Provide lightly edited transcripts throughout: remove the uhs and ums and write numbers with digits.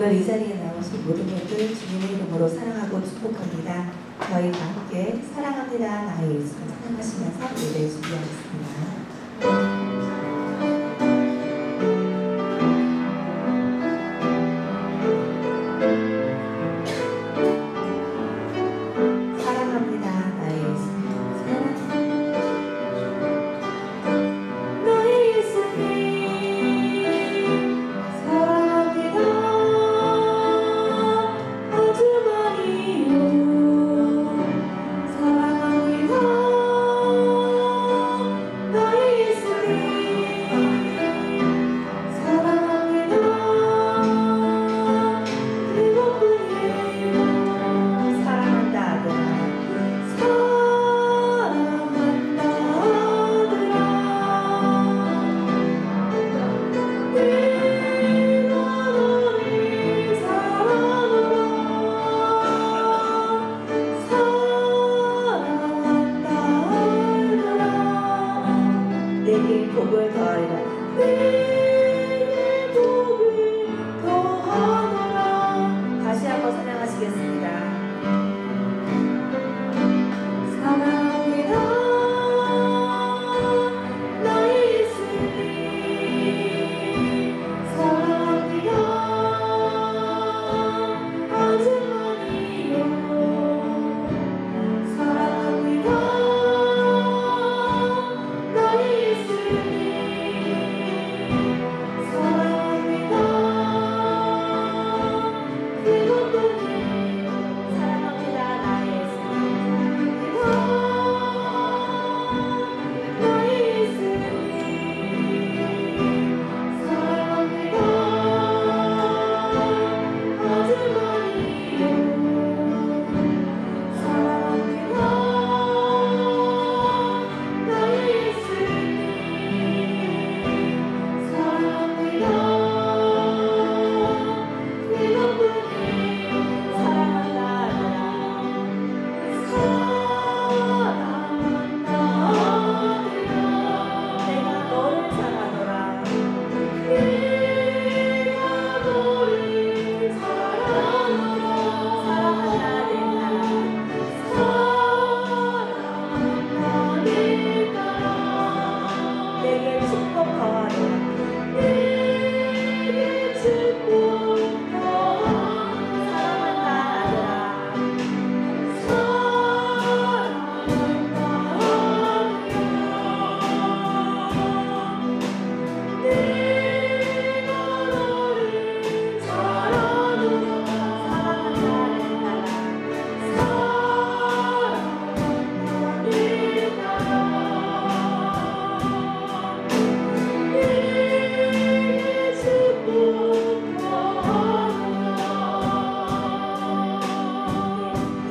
오늘 이 자리에 나오신 모든 분들 주님의 이름으로 사랑하고 축복합니다. 저희 다 함께 사랑합니다 나의 예수를 찬양하시면서 예배 준비하겠습니다.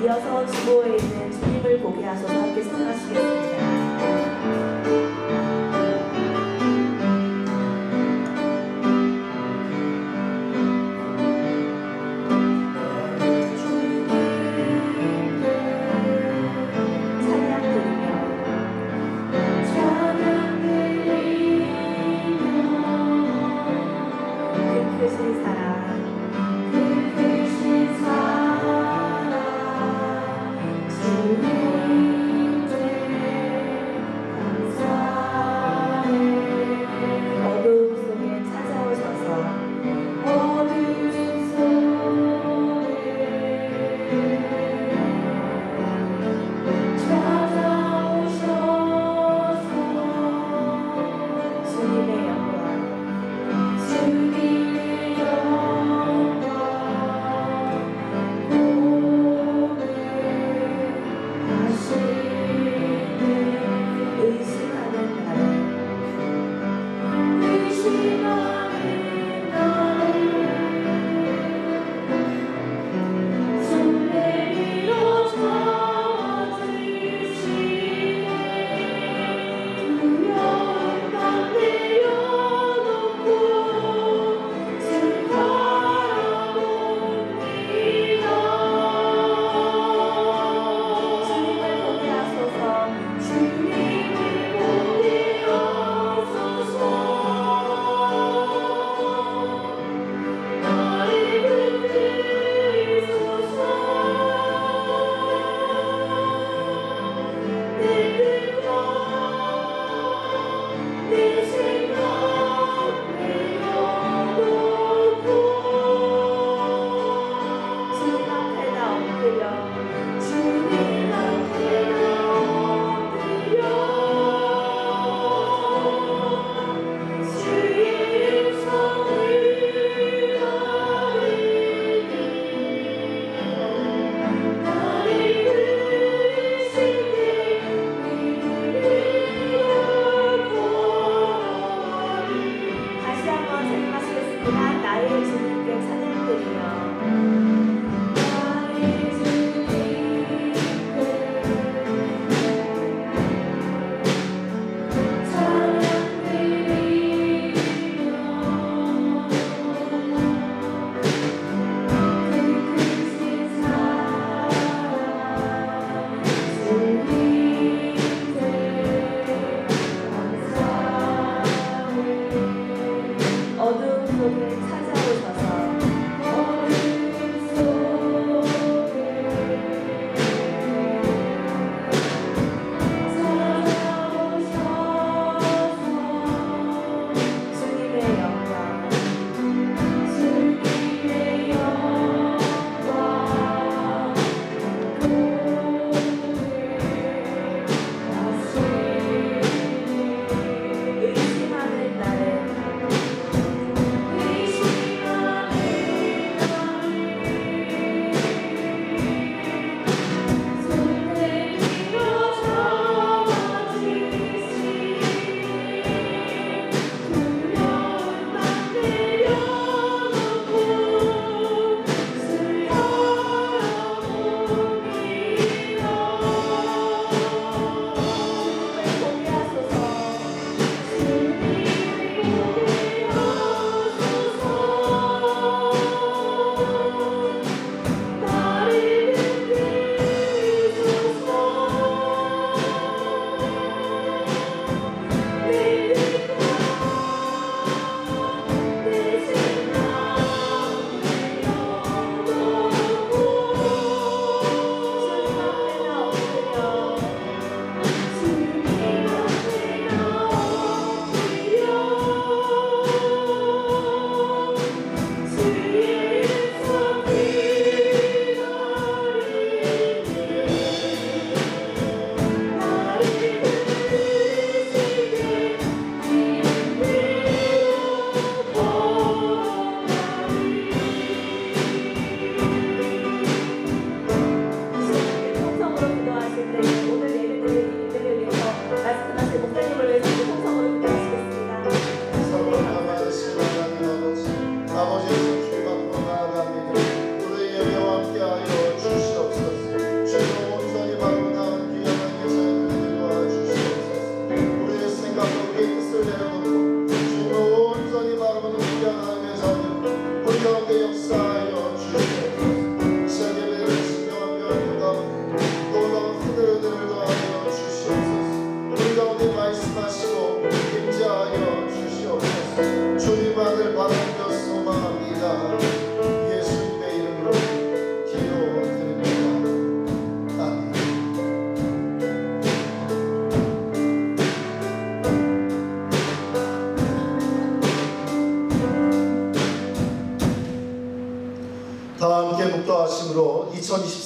이어서 주보에 있는 주님을 보게 하소서 함께 찬양하시겠습니다. 주님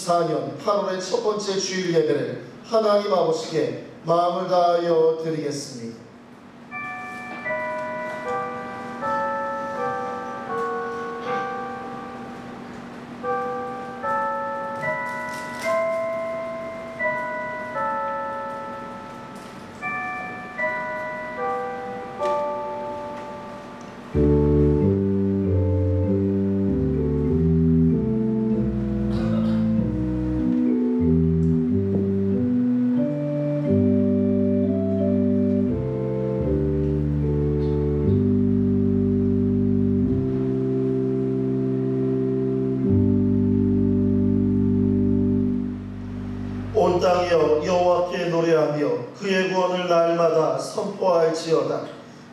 2024년 8월의 첫 번째 주일 예배를 하나님 아버지께 마음을 다하여 드리겠습니다. 온 땅이여 여호와께 노래하며 그의 구원을 날마다 선포할지어다.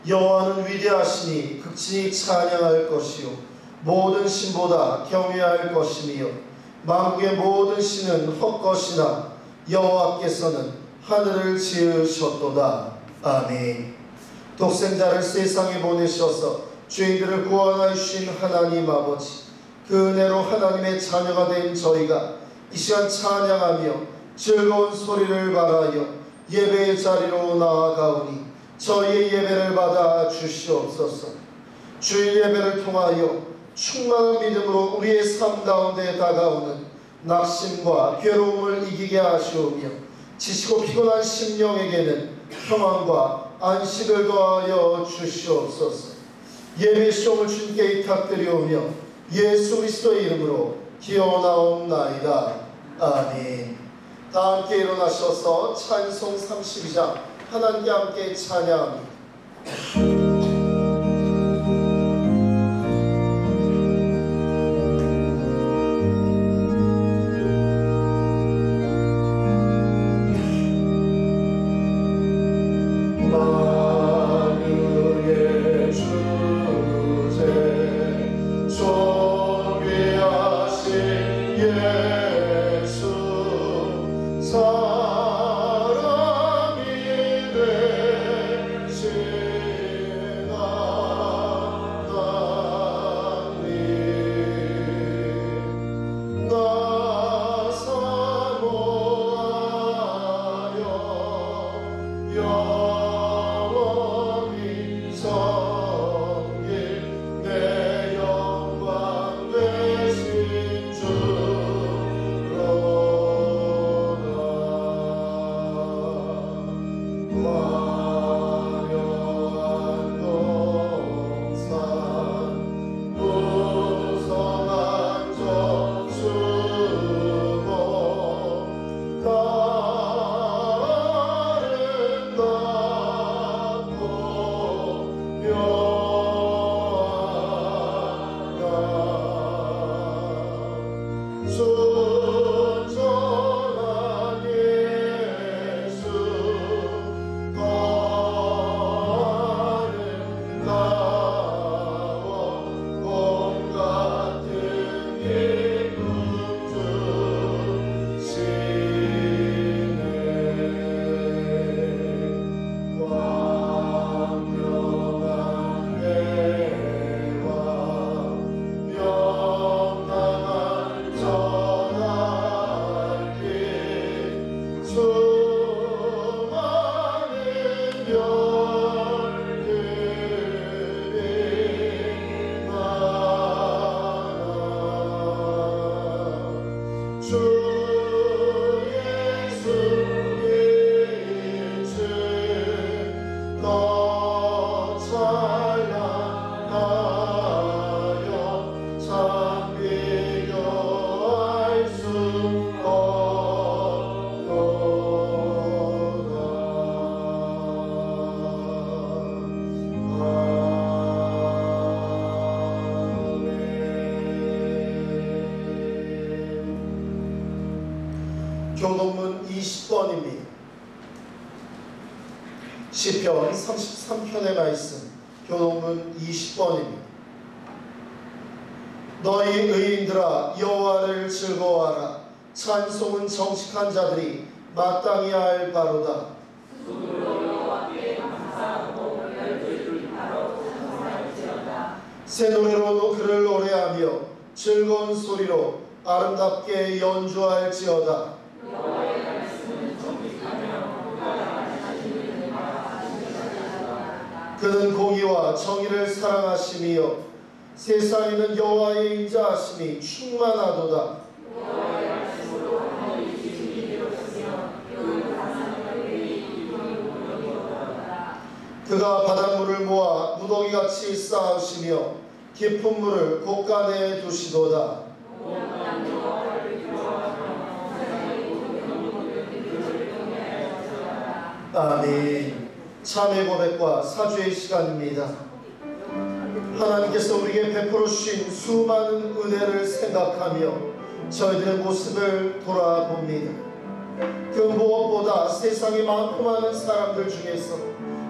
여호와는 위대하시니 극진히 찬양할 것이요 모든 신보다 경외할 것이며 만국의 모든 신은 헛것이나 여호와께서는 하늘을 지으셨도다. 아멘. 독생자를 세상에 보내셔서 죄인들을 구원하여 주신 하나님 아버지, 그 은혜로 하나님의 자녀가 된 저희가 이 시간 찬양하며 즐거운 소리를 발하여 예배의 자리로 나아가오니 저희의 예배를 받아 주시옵소서. 주일 예배를 통하여 충만한 믿음으로 우리의 삶 가운데 다가오는 낙심과 괴로움을 이기게 하시오며 지치고 피곤한 심령에게는 평안과 안식을 더하여 주시옵소서. 예배 시험을 주님께 의탁드리오며 예수 그리스도의 이름으로 기원하옵나이다. 아멘. 다 함께 일어나셔서 찬송 32장 하나님께 함께 찬양합니다. 교동문 20번입니다. 시편 33편의 말씀, 교동문 20번입니다. 너희 의인들아 여호와를 즐거워하라. 찬송은 정직한 자들이 마땅히 할 바로다. 새 노래로 그를 노래하며 즐거운 소리로 아름답게 연주할지어다. 그는 공의와 정의를 사랑하시며 세상에는 여호와의 인자하심이 충만하도다. 그가 바닷물을 모아 무더기같이 쌓으시며 깊은 물을 곳간에 두시도다. 아멘. 참회 고백과 사죄의 시간입니다. 하나님께서 우리에게 베풀어 주신 수많은 은혜를 생각하며 저희들의 모습을 돌아봅니다. 그 무엇보다 세상에 많고 많은 사람들 중에서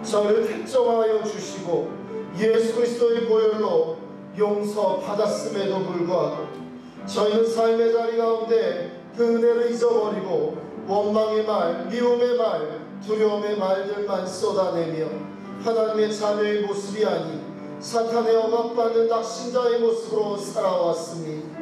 저희를 택정하여 주시고 예수 그리스도의 보혈로 용서받았음에도 불구하고 저희는 삶의 자리 가운데 그 은혜를 잊어버리고 원망의 말, 미움의 말, 두려움의 말들만 쏟아내며 하나님의 자녀의 모습이 아닌 사탄의 억압받는 낙신자의 모습으로 살아왔습니다.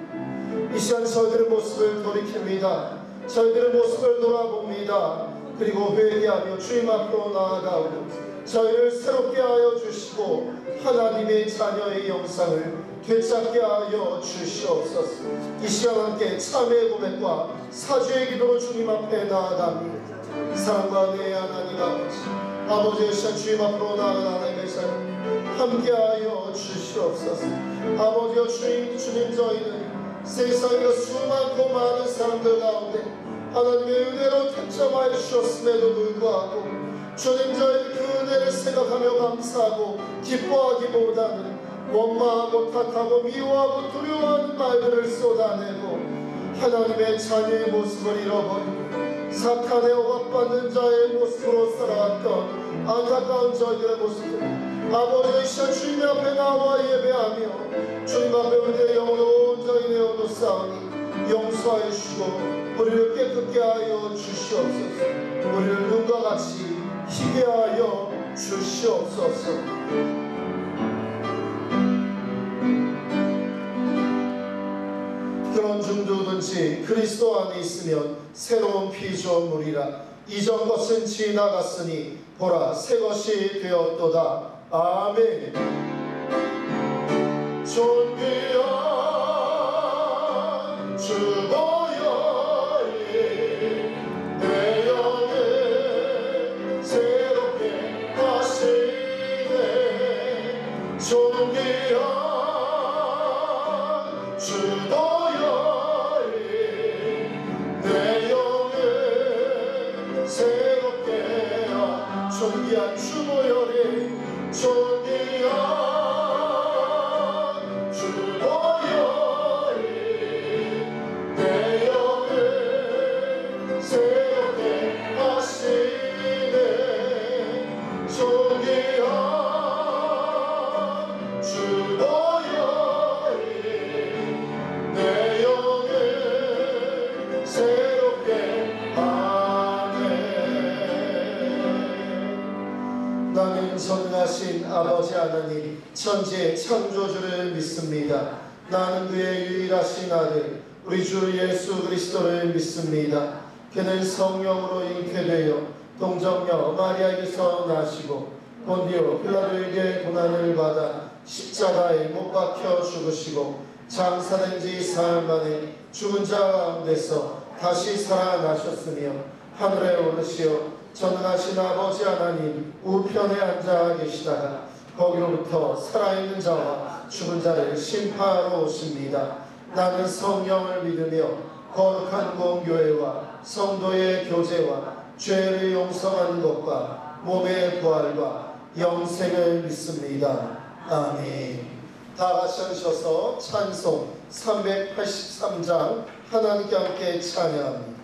이 시간 저희들의 모습을 돌이킵니다. 저희들의 모습을 돌아봅니다. 그리고 회개하며 주님 앞으로 나아가고 저희를 새롭게 하여 주시고 하나님의 자녀의 영상을 되찾게 하여 주시옵소서. 이 시간 함께 참회의 고백과 사죄의 기도로 주님 앞에 나아갑니다. 사랑과 은혜의 하나님 아버지의 시간 주님 앞으로 나아가는 하나님의 자녀 함께하여 주시옵소서. 아버지여 주님 저희는 세상에 수많고 많은 사람들 가운데 하나님의 은혜로 택정하여 주셨음에도 불구하고 주님 저희는 그 은혜를 생각하며 감사하고 기뻐하기보다는 원망하고 탓하고 미워하고 두려워하는 말들을 쏟아내고 하나님의 자녀의 모습을 잃어버리고 사탄의 억압받는 자의 모습으로 살아왔던 안타까운 저희들의 모습들 아버지의 시간 주님 앞에 나와 예배하며 주님 앞에 우리의 영혼을 온전히 내어놓사오니 용서하여 주시고 우리를 깨끗게 하여 주시옵소서. 우리를 눈과 같이 희게 하여 주시옵소서. 그런 중 누구든지 그리스도 안에 있으면 새로운 피조물이라 이전 것은 지나갔으니 보라 새 것이 되었도다. 아멘. 존귀한 주 보혈이 내 영을 새롭게 하시네. 존귀한 주 보혈이 내 영을 새롭게 하. 존귀한 주 보혈이 존귀한 주 보혈이 내 영을 새롭게 하시네. 존귀한 주 보혈이 내 영을 새롭게 하네. 나는 전능하신 아버지 하나님 천지의 창조주를 믿습니다. 나는 그의 유일하신 아들 우리 주 예수 그리스도를 믿습니다. 그는 성령으로 잉태되어 동정녀 마리아에게서 나시고 본디오 필라도에게 고난을 받아 십자가에 못 박혀 죽으시고 장사된 지 사흘 만에 죽은 자 가운데서 다시 살아나셨으며 하늘에 오르시어 전능하신 아버지 하나님 우편에 앉아 계시다가 거기로부터 살아있는 자와 죽은 자를 심판하러 오십니다. 나는 성령을 믿으며 거룩한 공교회와 성도의 교제와 죄를 용서하는 것과 몸의 부활과 영생을 믿습니다. 아멘. 다 같이 하셔서 찬송 383장 하나님께 함께 찬양합니다.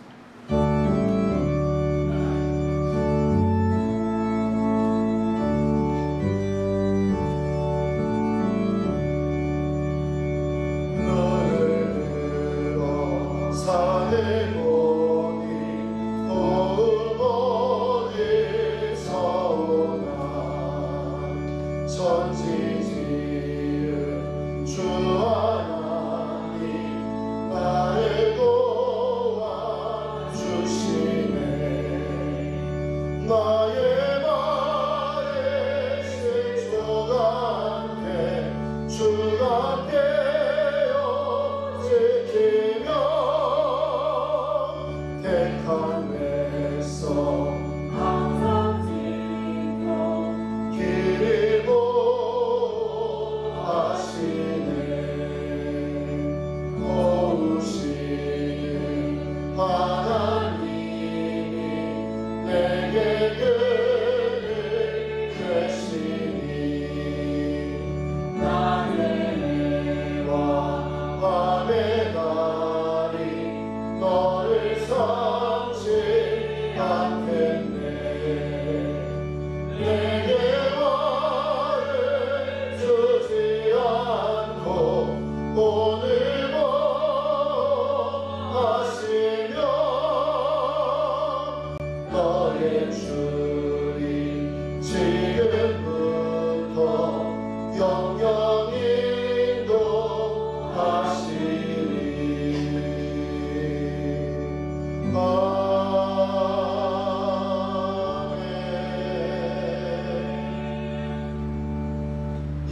전지지은 주 하나님 나를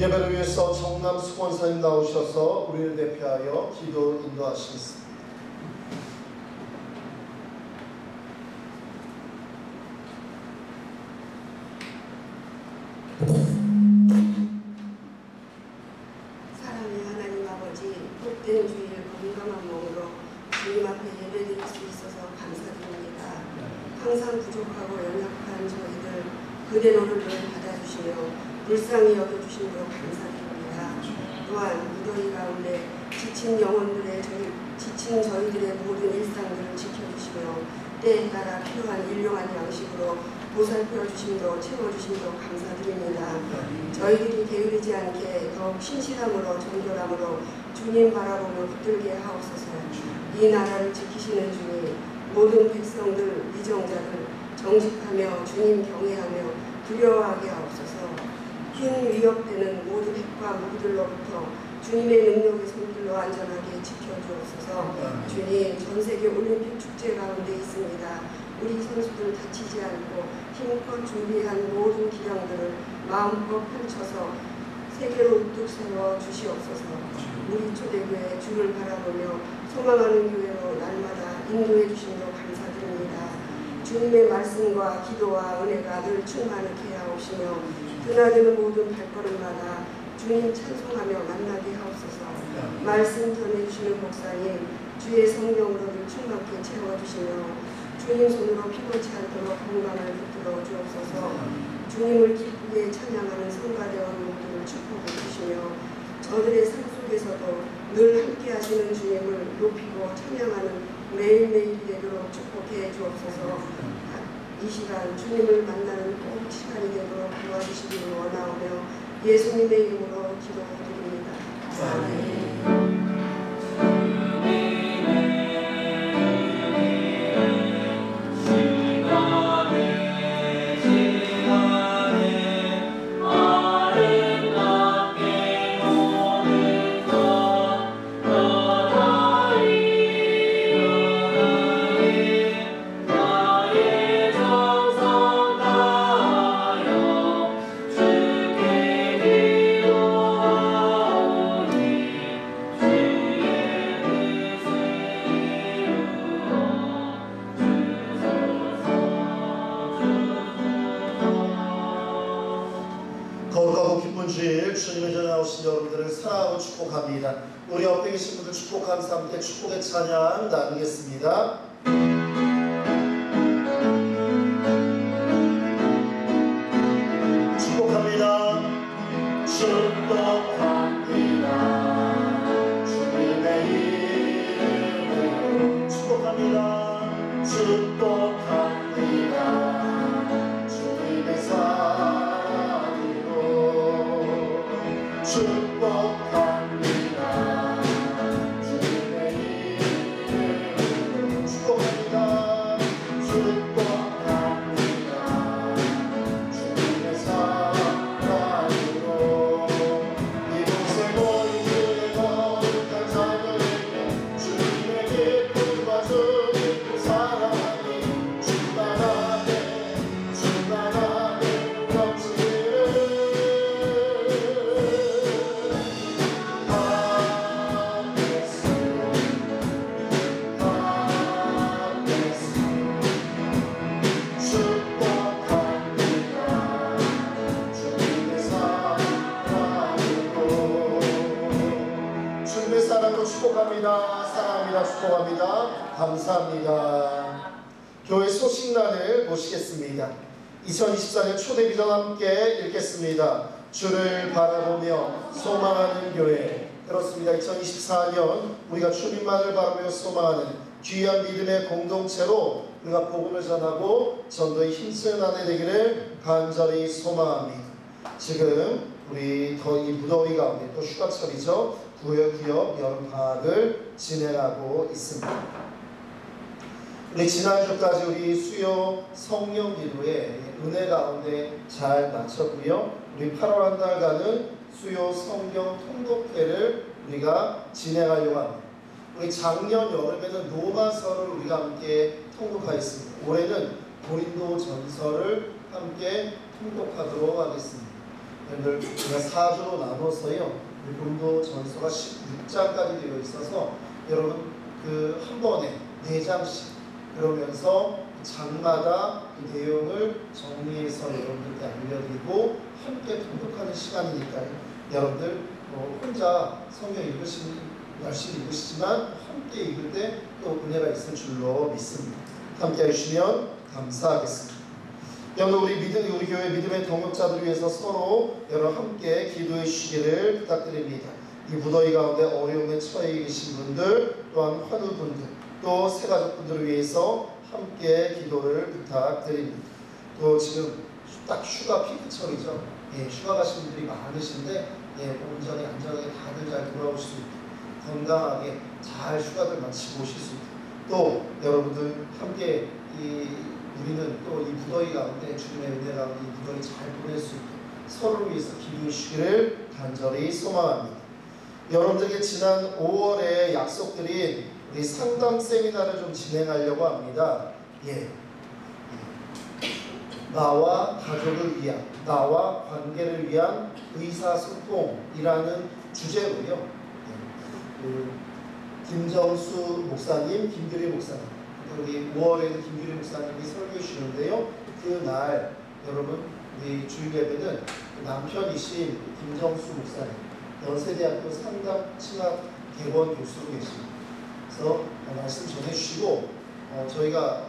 예배를 위해서 정남 수권사님 나오셔서 우리를 대표하여 기도 인도하시겠습니다. 사랑의 하나님 아버지, 복된 주일 건강한 몸으로 주님 앞에 예배드릴 수 있어서 감사드립니다. 항상 부족하고 연약한 저희들 그대로를 늘 받아주시며 불쌍히 여겨주심으로 감사드립니다. 또한 무더위 가운데 지친 저희들의 모든 일상들을 지켜주시며 때에 따라 필요한 일용할 양식으로 보살펴 주심도 채워주심도 감사드립니다. 저희들이 게으르지 않게 더욱 신실함으로 정결함으로 주님 바라보며 붙들게 하옵소서. 이 나라를 지키시는 주님, 모든 백성들, 위정자들 정직하며 주님 경외하며 두려워하게 하옵소서. 큰 위협되는 모든 핵과 무기들로부터 주님의 능력의 손길로 안전하게 지켜주옵소서. 주님, 전세계 올림픽 축제 가운데 있습니다. 우리 선수들 다치지 않고 힘껏 준비한 모든 기량들을 마음껏 펼쳐서 세계로 우뚝 세워 주시옵소서. 우리 초대교회 주를 바라보며 소망하는 교회로 날마다 인도해 주심으로 감사드립니다. 주님의 말씀과 기도와 은혜가 늘 충만하게 하옵시며 드나드는 모든 발걸음마다 주님 찬송하며 만나게 하옵소서. 말씀 전해주시는 목사님, 주의 성령으로 늘 충만케 채워주시며 주님 손으로 피곤치 않도록 건강을 붙들어 주옵소서. 주님을 기쁘게 찬양하는 성가대원 모두를 축복해 주시며 저들의 삶 속에서도 늘 함께 하시는 주님을 높이고 찬양하는 매일매일이 되도록 축복해 주옵소서. 이 시간 주님을 만나는 꼭 시간이 되도록 도와주시기를 원하오며 예수님의 이름으로 기도드립니다. 아멘. 거룩하고 기쁜 주일 주님의 전에 나오신 여러분들을 사랑하고 축복합니다. 우리 옆에 계신 분들 축복하면서 함께 축복의 찬양 나누겠습니다. 축복합니다. 축복합니다. 주님의 이름으로 축복합니다. 축복합니다. 주님의 축복합니다. 주님의 이름으로 축복합니다. 축복합니다. 주님의 사랑으로 이곳에 모인 주의 거룩한 자녀에게 주님의 기쁨과 주님 사랑이 충만하게 넘치기를 축복합니다. 사랑합니다. 축복합니다. 감사합니다. 교회 소식란을 보시겠습니다. 2024년 초대비전 함께 읽겠습니다. 주를 바라보며 소망하는 교회. 그렇습니다. 2024년 우리가 주님만을 바라보며 소망하는 귀한 믿음의 공동체로 우리가 복음을 전하고 전도에 힘쓰는 한 해 되기를 간절히 소망합니다. 지금 우리 이 무더위 가운데 또 휴가철이죠. 구역구역 여름방학을 진행하고 있습니다. 우리 지난주까지 우리 수요 성령 기도에 은혜 가운데 잘 마쳤고요. 우리 8월 한 달간은 수요 성경 통독회를 우리가 진행하려고 합니다. 우리 작년 여름에는 로마서를 우리가 함께 통독하였습니다. 올해는 고린도 전서를 함께 통독하도록 하겠습니다. 여러분들 우리가 4주로 나눠서요. 우리 고린도 전서가 16장까지 되어 있어서 여러분 그 한 번에 4장씩 그러면서 장마다 그 내용을 정리해서 여러분들께 알려드리고 함께 통독하는 시간이니까요. 여러분들 혼자 성경 열심히 읽으시지만 함께 읽을 때 또 은혜가 있을 줄로 믿습니다. 함께 해주시면 감사하겠습니다. 여러분 우리 교회 믿음의 동역자들을 위해서 서로 여러분 함께 기도해 주시기를 부탁드립니다. 이 무더위 가운데 어려움에 처해 계신 분들 또한 환우분들 또 새가족분들을 위해서 함께 기도를 부탁드립니다. 또 지금 딱 휴가 피크철이죠. 휴가 가신 분들이 많으신데 온전히 안전하게 다들 잘 돌아오실 수 있고 건강하게 잘 휴가들 마치고 오실 수 있고 또 여러분들 함께 우리는 또 이 무더위 가운데 주님의 은혜 가운데 이 무더위 잘 보낼 수 있고 서로를 위해서 기도해 주시기를 간절히 소망합니다. 여러분들에게 지난 5월에 약속드린 우리 상담 세미나를 좀 진행하려고 합니다. 나와 가족을 위한, 나와 관계를 위한 의사소통이라는 주제로요. 김정수 목사님, 김규리 목사님, 우리 5월에는 김규리 목사님이 설교해 주시는데요. 그날 여러분 우리 주일 예배는 남편이신 김정수 목사님, 연세대학교 상담치학 개원 교수로 계십니다. 그래서 말씀 전해주시고 저희가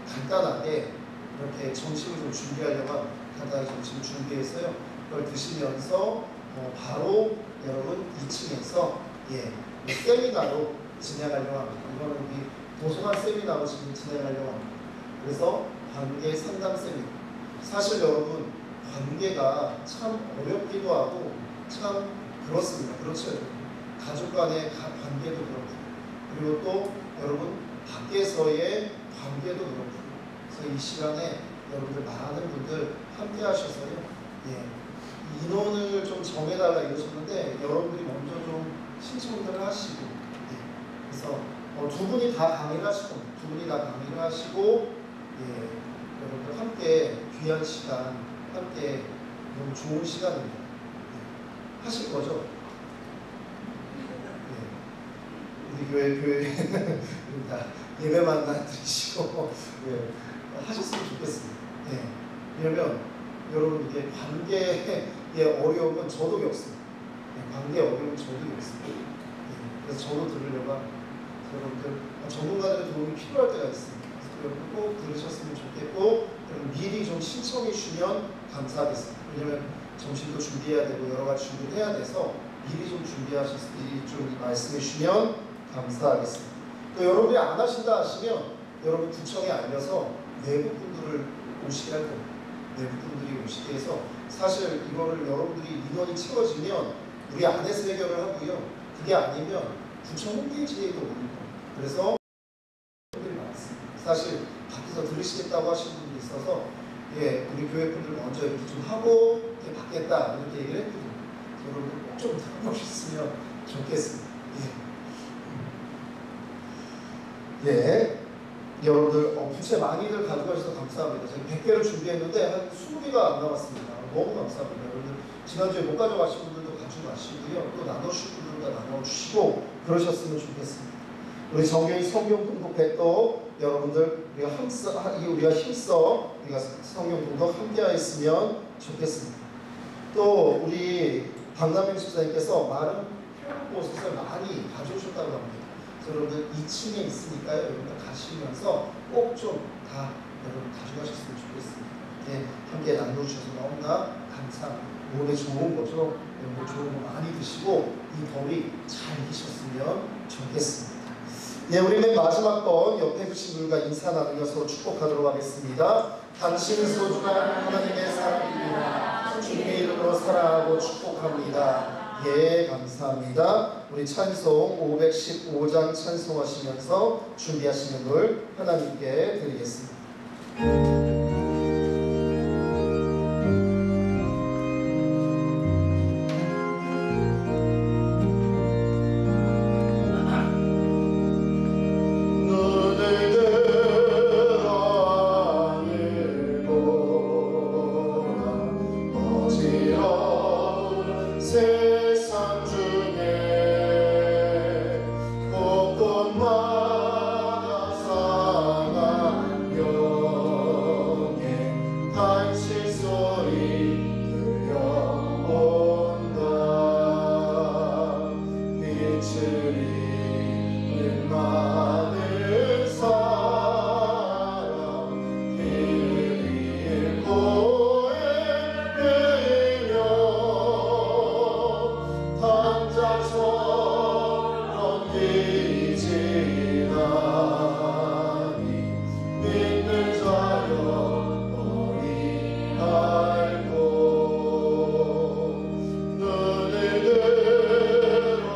간단하게 이렇게 점심을 좀 준비하려고 합니다. 간단하게 점심 준비해서요. 그걸 드시면서 바로 여러분 2층에서 세미나로 진행하려고 합니다. 이거는 우리 도서관 세미나로 지금 진행하려고 합니다. 그래서 관계 상담 세미나. 사실 여러분 관계가 참 어렵기도 하고 참 그렇습니다. 그렇죠. 가족 간의 관계도 그렇고 그리고 또 여러분 밖에서의 관계도 그렇고 그래서 이 시간에 여러분들 많은 분들 함께 하셔서요. 인원을 좀 정해달라 이러셨는데 여러분들이 먼저 좀 신청들을 하시고 그래서 두 분이 다 강의를 하실 겁니다. 두 분이 다 강의를 하시고 여러분들 함께 귀한 시간 함께 너무 좋은 시간입니다. 하실 거죠? 우리 교회 예배만 다 드리시고 하셨으면 좋겠습니다. 왜냐면 여러분 이게 관계의 어려움은 저도 겪습니다. 관계의 어려움은 저도 겪습니다. 그래서 저도 들으려고 합니다. 여러분들 전문가들의 도움이 필요할 때가 있습니다. 그래서 여러분 꼭 들으셨으면 좋겠고 미리 좀 신청해 주시면 감사하겠습니다. 왜냐면 점심도 준비해야 되고 여러 가지 준비를 해야 돼서 미리 좀 미리 좀 말씀해 주시면 감사하겠습니다. 또 여러분이 안 하신다 하시면 여러분 구청에 알려서 외국 분들을 오시게 할 겁니다. 외국 분들이 오시게 해서 사실 이거를 여러분들이 인원이 채워지면 우리 안에서 해결을 하고요. 그게 아니면 구청 홈페이지에도 올릴 겁니다. 그래서 분들이 많습니다. 사실 밖에서 들으시겠다고 하시는 분들이 있어서 우리 교회 분들 먼저 이렇게 좀 하고 이렇게 받겠다 이렇게 얘기를 했거든요. 여러분 꼭 좀 들어보셨으면 좋겠습니다. 여러분들 부채 많이들 가져가셔서 감사합니다. 제가 100개를 준비했는데 한 20개가 안 남았습니다. 너무 감사합니다. 여러분들 지난주에 못 가져가신 분들도 가져가시고요. 또 나눠주실 분들도 나눠주시고 그러셨으면 좋겠습니다. 우리 정경이 성경 공독회 또 여러분들 우리가 힘써 우리가 성경 공독 함께 하였으면 좋겠습니다. 또 우리 박남영 집사님께서 마른 표고옷을 많이 가져오셨다고 합니다. 여러분들 2층에 있으니까요. 여러분들 가시면서 꼭 좀 다 여러분 가져가셨으면 좋겠습니다. 들어주셔서 너무나 감사합니다. 몸에 좋은 거죠. 몸에 좋은 거 많이 드시고 이 더위 잘 이기셨으면 좋겠습니다. 예, 우리 맨 마지막 번 옆에 계신 분과 인사 나누며 서로 축복하도록 하겠습니다. 당신은 소중한 하나님의 사람입니다. 주님의 이름으로 사랑하고 축복합니다. 예, 감사합니다. 우리 찬송 515장 찬송하시면서 준비하시는 걸 하나님께 드리겠습니다. 세상 중에 곳곳마다 상한 영의 탄식 소리 들려온다. 빛을 잃는 많은 사람 길을 잃고 당장처럼 이지나니 믿는 자여 너희 알고 눈을 들어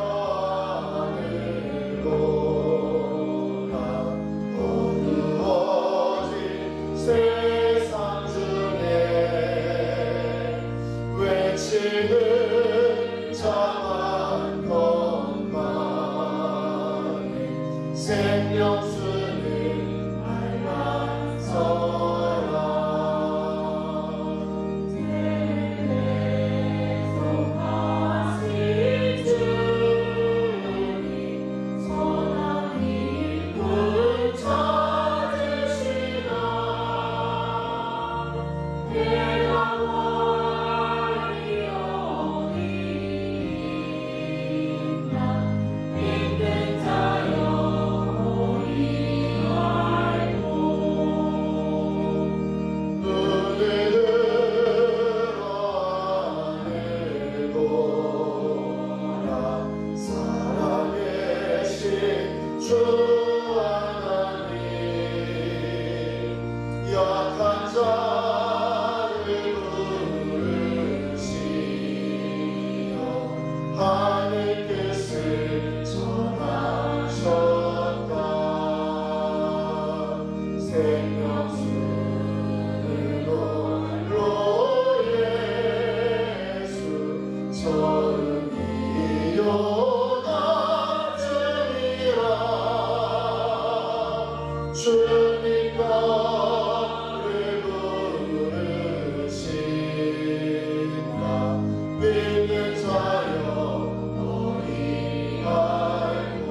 하늘 보라. 어두워진 세상 중에 외치는 자만 것만이 생명수는 알만서라. 대속하신 주님 선한 이웃 찾으시나 주 하나님 약한 자를 부르시어 하늘 뜻을 전하셨다. 생명수는 홀로 예수 처음이요 주님 나를 부르신다. 믿는 자여 너희 알고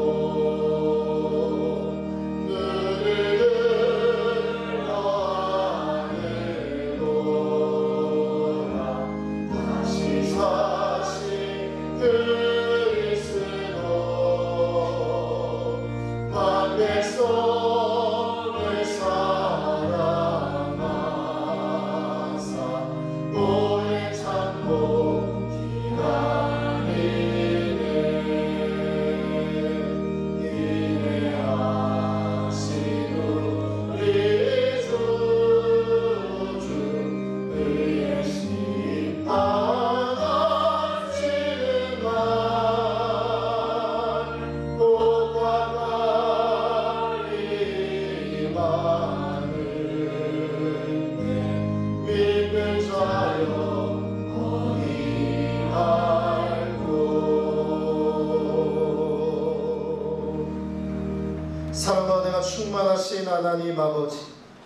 눈을 들어 하늘 보라. 다시 사신 그리스도 만백성 사랑과 은혜가 충만하신 하나님 아버지,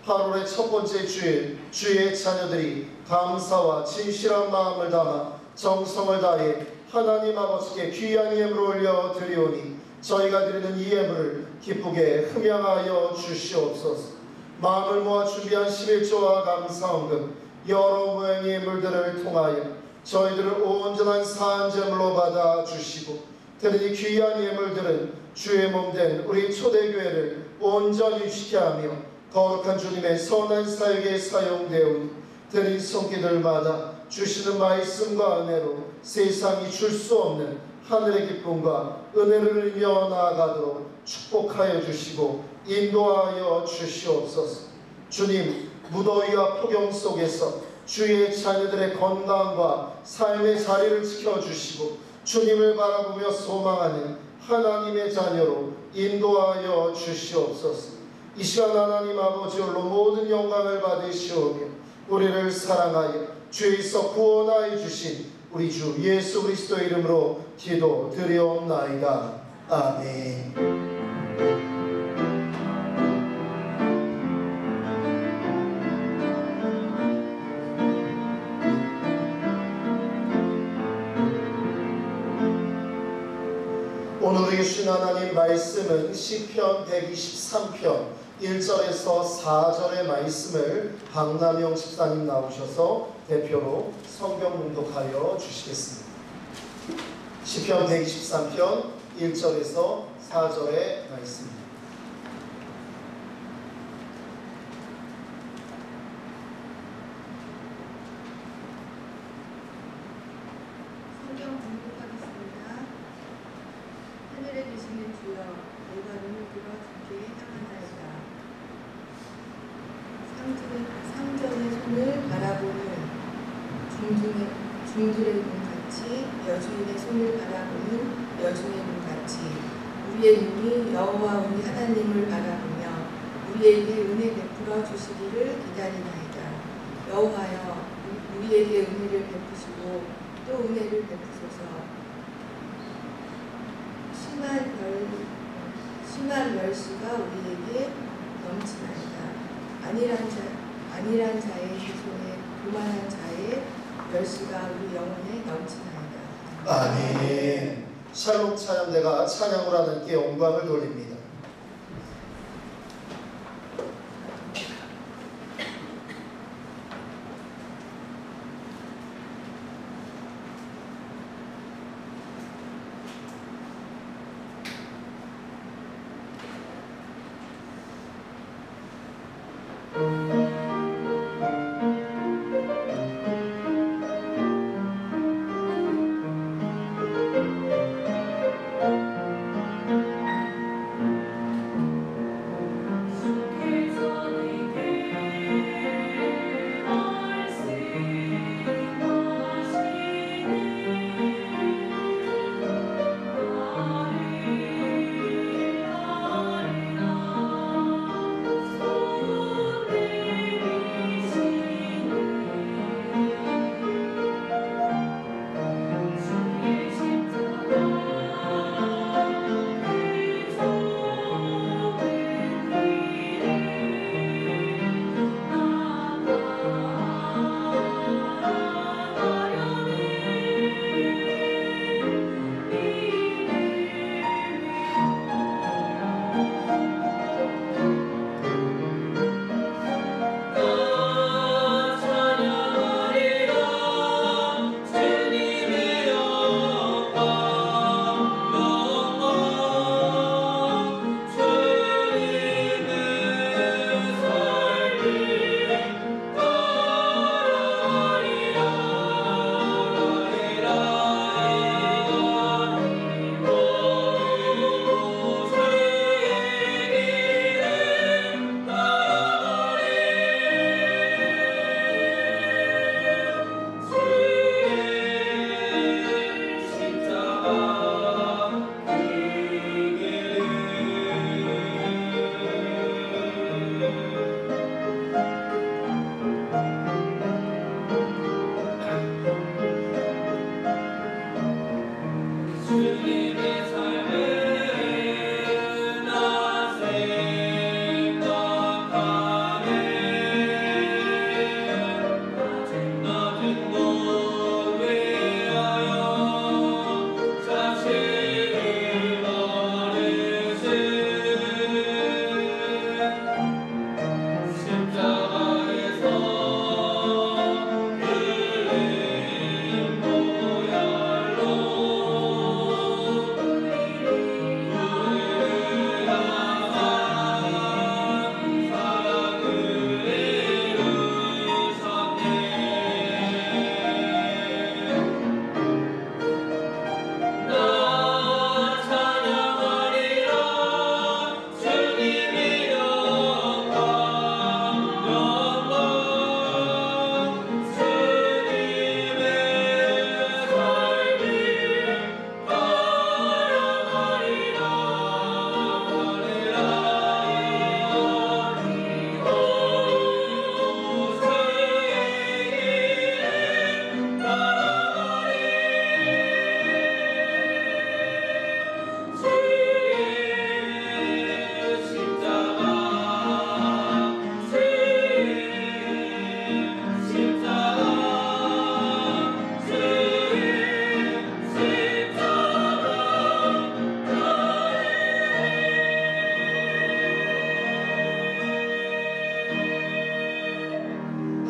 8월의 첫 번째 주일 주의 자녀들이 감사와 진실한 마음을 담아 정성을 다해 하나님 아버지께 귀한 예물을 올려 드리오니 저희가 드리는 이 예물을 기쁘게 흠양하여 주시옵소서. 마음을 모아 준비한 11조와 감사헌금 여러 모양의 예물들을 통하여 저희들을 온전한 사한제물로 받아 주시고, 드린 이 귀한 예물들은 주의 몸된 우리 초대교회를 온전히 지켜하며 거룩한 주님의 선한 사역에 사용되오니 드린 손길들마다 주시는 말씀과 은혜로 세상이 줄 수 없는 하늘의 기쁨과 은혜를 누리며 나아가도록 축복하여 주시고 인도하여 주시옵소서. 주님, 무더위와 폭염 속에서 주의 자녀들의 건강과 삶의 자리를 지켜주시고 주님을 바라보며 소망하는 하나님의 자녀로 인도하여 주시옵소서. 이 시간 하나님 아버지 홀로 모든 영광을 받으시오며 우리를 사랑하여 죄에서 구원하여 주신 우리 주 예수 그리스도의 이름으로 기도드리옵나이다. 아멘. 오늘 우리에게 주신 하나님 말씀은 시편 123편 1절에서 4절의 말씀을 박남영 집사님 나오셔서 대표로 성경 봉독하여 주시겠습니다. 시편 123편 1절에서 4절의 말씀입니다. 성경 공독하겠습니다. 하늘에 계시는 주여, 내가 눈을 들어 주께 향하나이다. 상전의 손을 바라보는 중들의 눈같이, 여주인의 손을 바라보는 여주인의 눈같이 우리의 눈이 여호와 우리 하나님을 바라보며 우리에게 은혜 베풀어 주시기를 기다리나이다. 여호와여, 우리에게 은혜를 베푸시고 또 은혜를 베푸소서. 심한 멸시가 우리에게 넘치나이다. 안일한 자의 손에 교만한 자의 멸시가 우리 영혼에 넘치나이다. 아멘. 샬롬 찬양대가 찬양을 하나님께 영광을 돌립니다.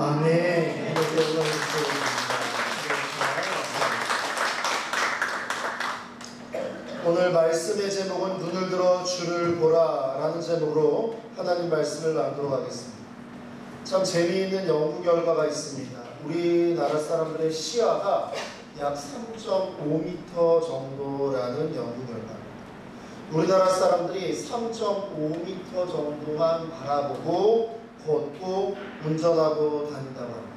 아멘. 이렇게 올라오셨습니다. 오늘 말씀의 제목은 눈을 들어 주를 보라 라는 제목으로 하나님 말씀을 나누도록 하겠습니다. 참 재미있는 연구 결과가 있습니다. 우리나라 사람들의 시야가 약 3.5m 정도라는 연구 결과입니다. 우리나라 사람들이 3.5m 정도만 바라보고 걷고 운전하고 다닌다고 합니다.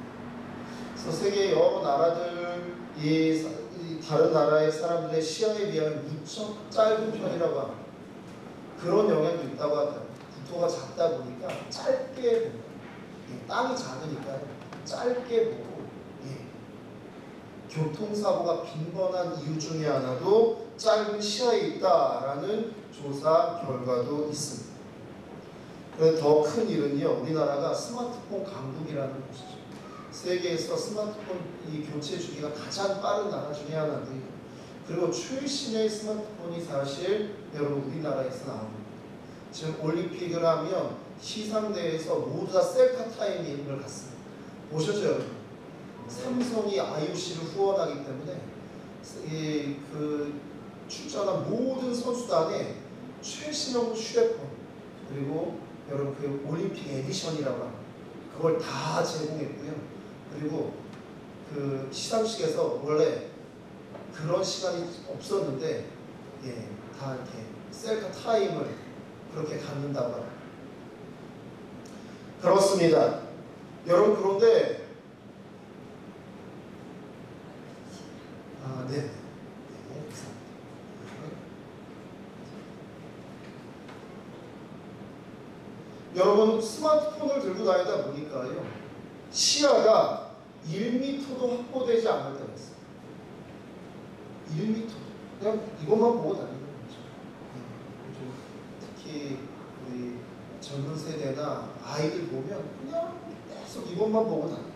그래서 세계 여러 나라들, 이 다른 나라의 사람들의 시야에 비하면 무척 짧은 편이라고 합니다. 그런 영향도 있다고 하더라고요. 국토가 작다 보니까 짧게 보고, 땅이 작으니까 짧게 보고, 교통사고가 빈번한 이유 중에 하나도 짧은 시야에 있다라는 조사 결과도 있습니다. 그런데 더 큰 일은요, 우리나라가 스마트폰 강국이라는 곳이죠. 세계에서 스마트폰 이 교체 주기가 가장 빠른 나라 중에 하나인데, 그리고 최신의 스마트폰이 사실 여러분 우리나라에서 나옵니다. 지금 올림픽을 하면 시상대에서 모두 다 셀카 타임을 갖습니다. 보셨죠 여러분? 삼성이 IOC를 후원하기 때문에 그 출전한 모든 선수단에 최신형 휴대폰, 그리고 여러분 그 올림픽 에디션이라고 합니다. 그걸 다 제공했고요. 그리고 그 시상식에서 원래 그런 시간이 없었는데 다 이렇게 셀카 타임을 그렇게 갖는다고 합니다. 그렇습니다. 여러분 그런데 네. 여러분 스마트폰을 들고 다니다 보니까요, 시야가 1m도 확보되지 않을 때가 있어요. 1m. 그냥 이것만 보고 다니는 거죠. 특히 우리 젊은 세대나 아이들 보면 그냥 계속 이것만 보고 다니는.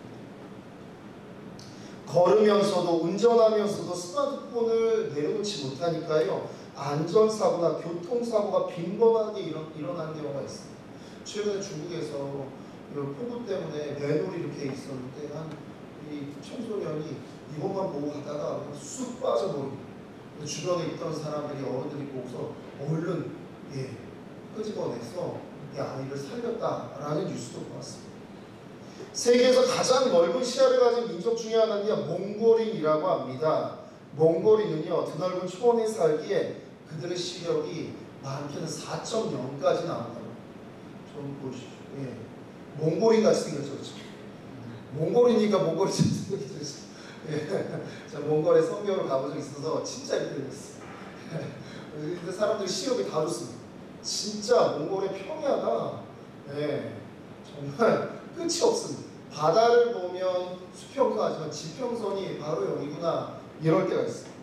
걸으면서도 운전하면서도 스마트폰을 내려놓지 못하니까요, 안전사고나 교통사고가 빈번하게 일어나는 경우가 있습니다. 최근에 중국에서 폭우 때문에 맨홀이 이렇게 있었는데 이 청소년이 이것만 보고 가다가 쑥 빠져버립니다. 주변에 있던 사람들이 어른들이 보고서 얼른 끄집어내서 이 아이를 살렸다라는 뉴스도 보았습니다. 세계에서 가장 넓은 시야를 가진 민족 중에 하나는요, 몽골인이라고 합니다. 몽골인은요, 드넓은 초원에 살기에 그들의 시력이 많게는 4.0까지 나온다고. 좀 보시죠. 몽골인 같이 생겼죠, 그렇죠? 몽골이니까 몽골이 좀 생겼죠. 제가 몽골에 성경을 가본 적 있어서 진짜 이렇게 생겼어요. 근데 사람들이 시력이 다 좋습니다. 진짜 몽골의 평야가 정말 끝이 없습니다. 바다를 보면 수평선하지만 지평선이 바로 여기구나, 이럴 때가 있어요.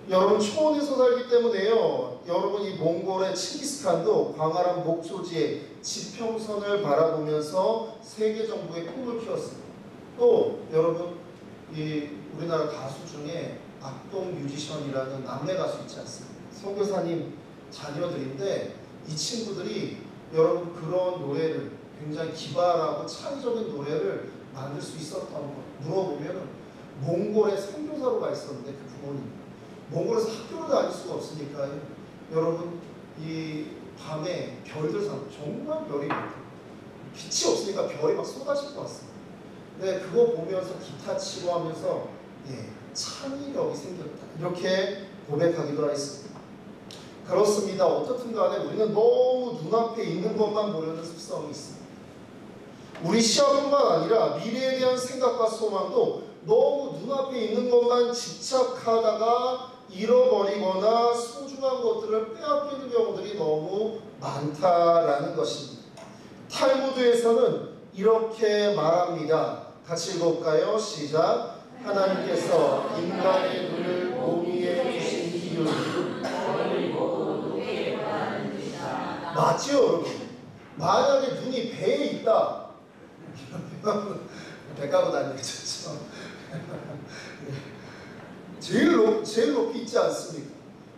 여러분 초원에서 살기 때문에요, 여러분 이 몽골의 칭기스칸도 광활한 목초지에 지평선을 바라보면서 세계 정부의 꿈을 키웠습니다. 또 여러분 이 우리나라 가수 중에 악동 뮤지션이라는 남매 가수 있지 않습니까? 선교사님 자녀들인데 이 친구들이 여러분 그런 노래를 굉장히 기발하고 창의적인 노래를 만들 수 있었던 거 물어보면 몽골에 선교사로 가 있었는데 그 부모님 몽골에서 학교를 다닐 수가 없으니까요, 여러분 이 밤에 별들 사 정말 별이 많고 빛이 없으니까 별이 막 쏟아질 것 같습니다. 근데 그거 보면서 기타 치고 하면서 창의력이 생겼다, 이렇게 고백하기도 했습니다. 그렇습니다. 어떻든 간에 우리는 너무 눈앞에 있는 것만 보려는 습성이 있습니다. 우리 시야뿐만 아니라 미래에 대한 생각과 소망도 너무 눈앞에 있는 것만 집착하다가 잃어버리거나 소중한 것들을 빼앗기는 경우들이 너무 많다라는 것입니다. 탈무드에서는 이렇게 말합니다. 같이 읽어볼까요? 시작. 하나님께서 인간의 눈을 몸 위에 주신 이유는 맞지요, 여러분? 만약에 눈이 배에 있다, 배 까고 다니겠죠. 제일 높이 있지 않습니까?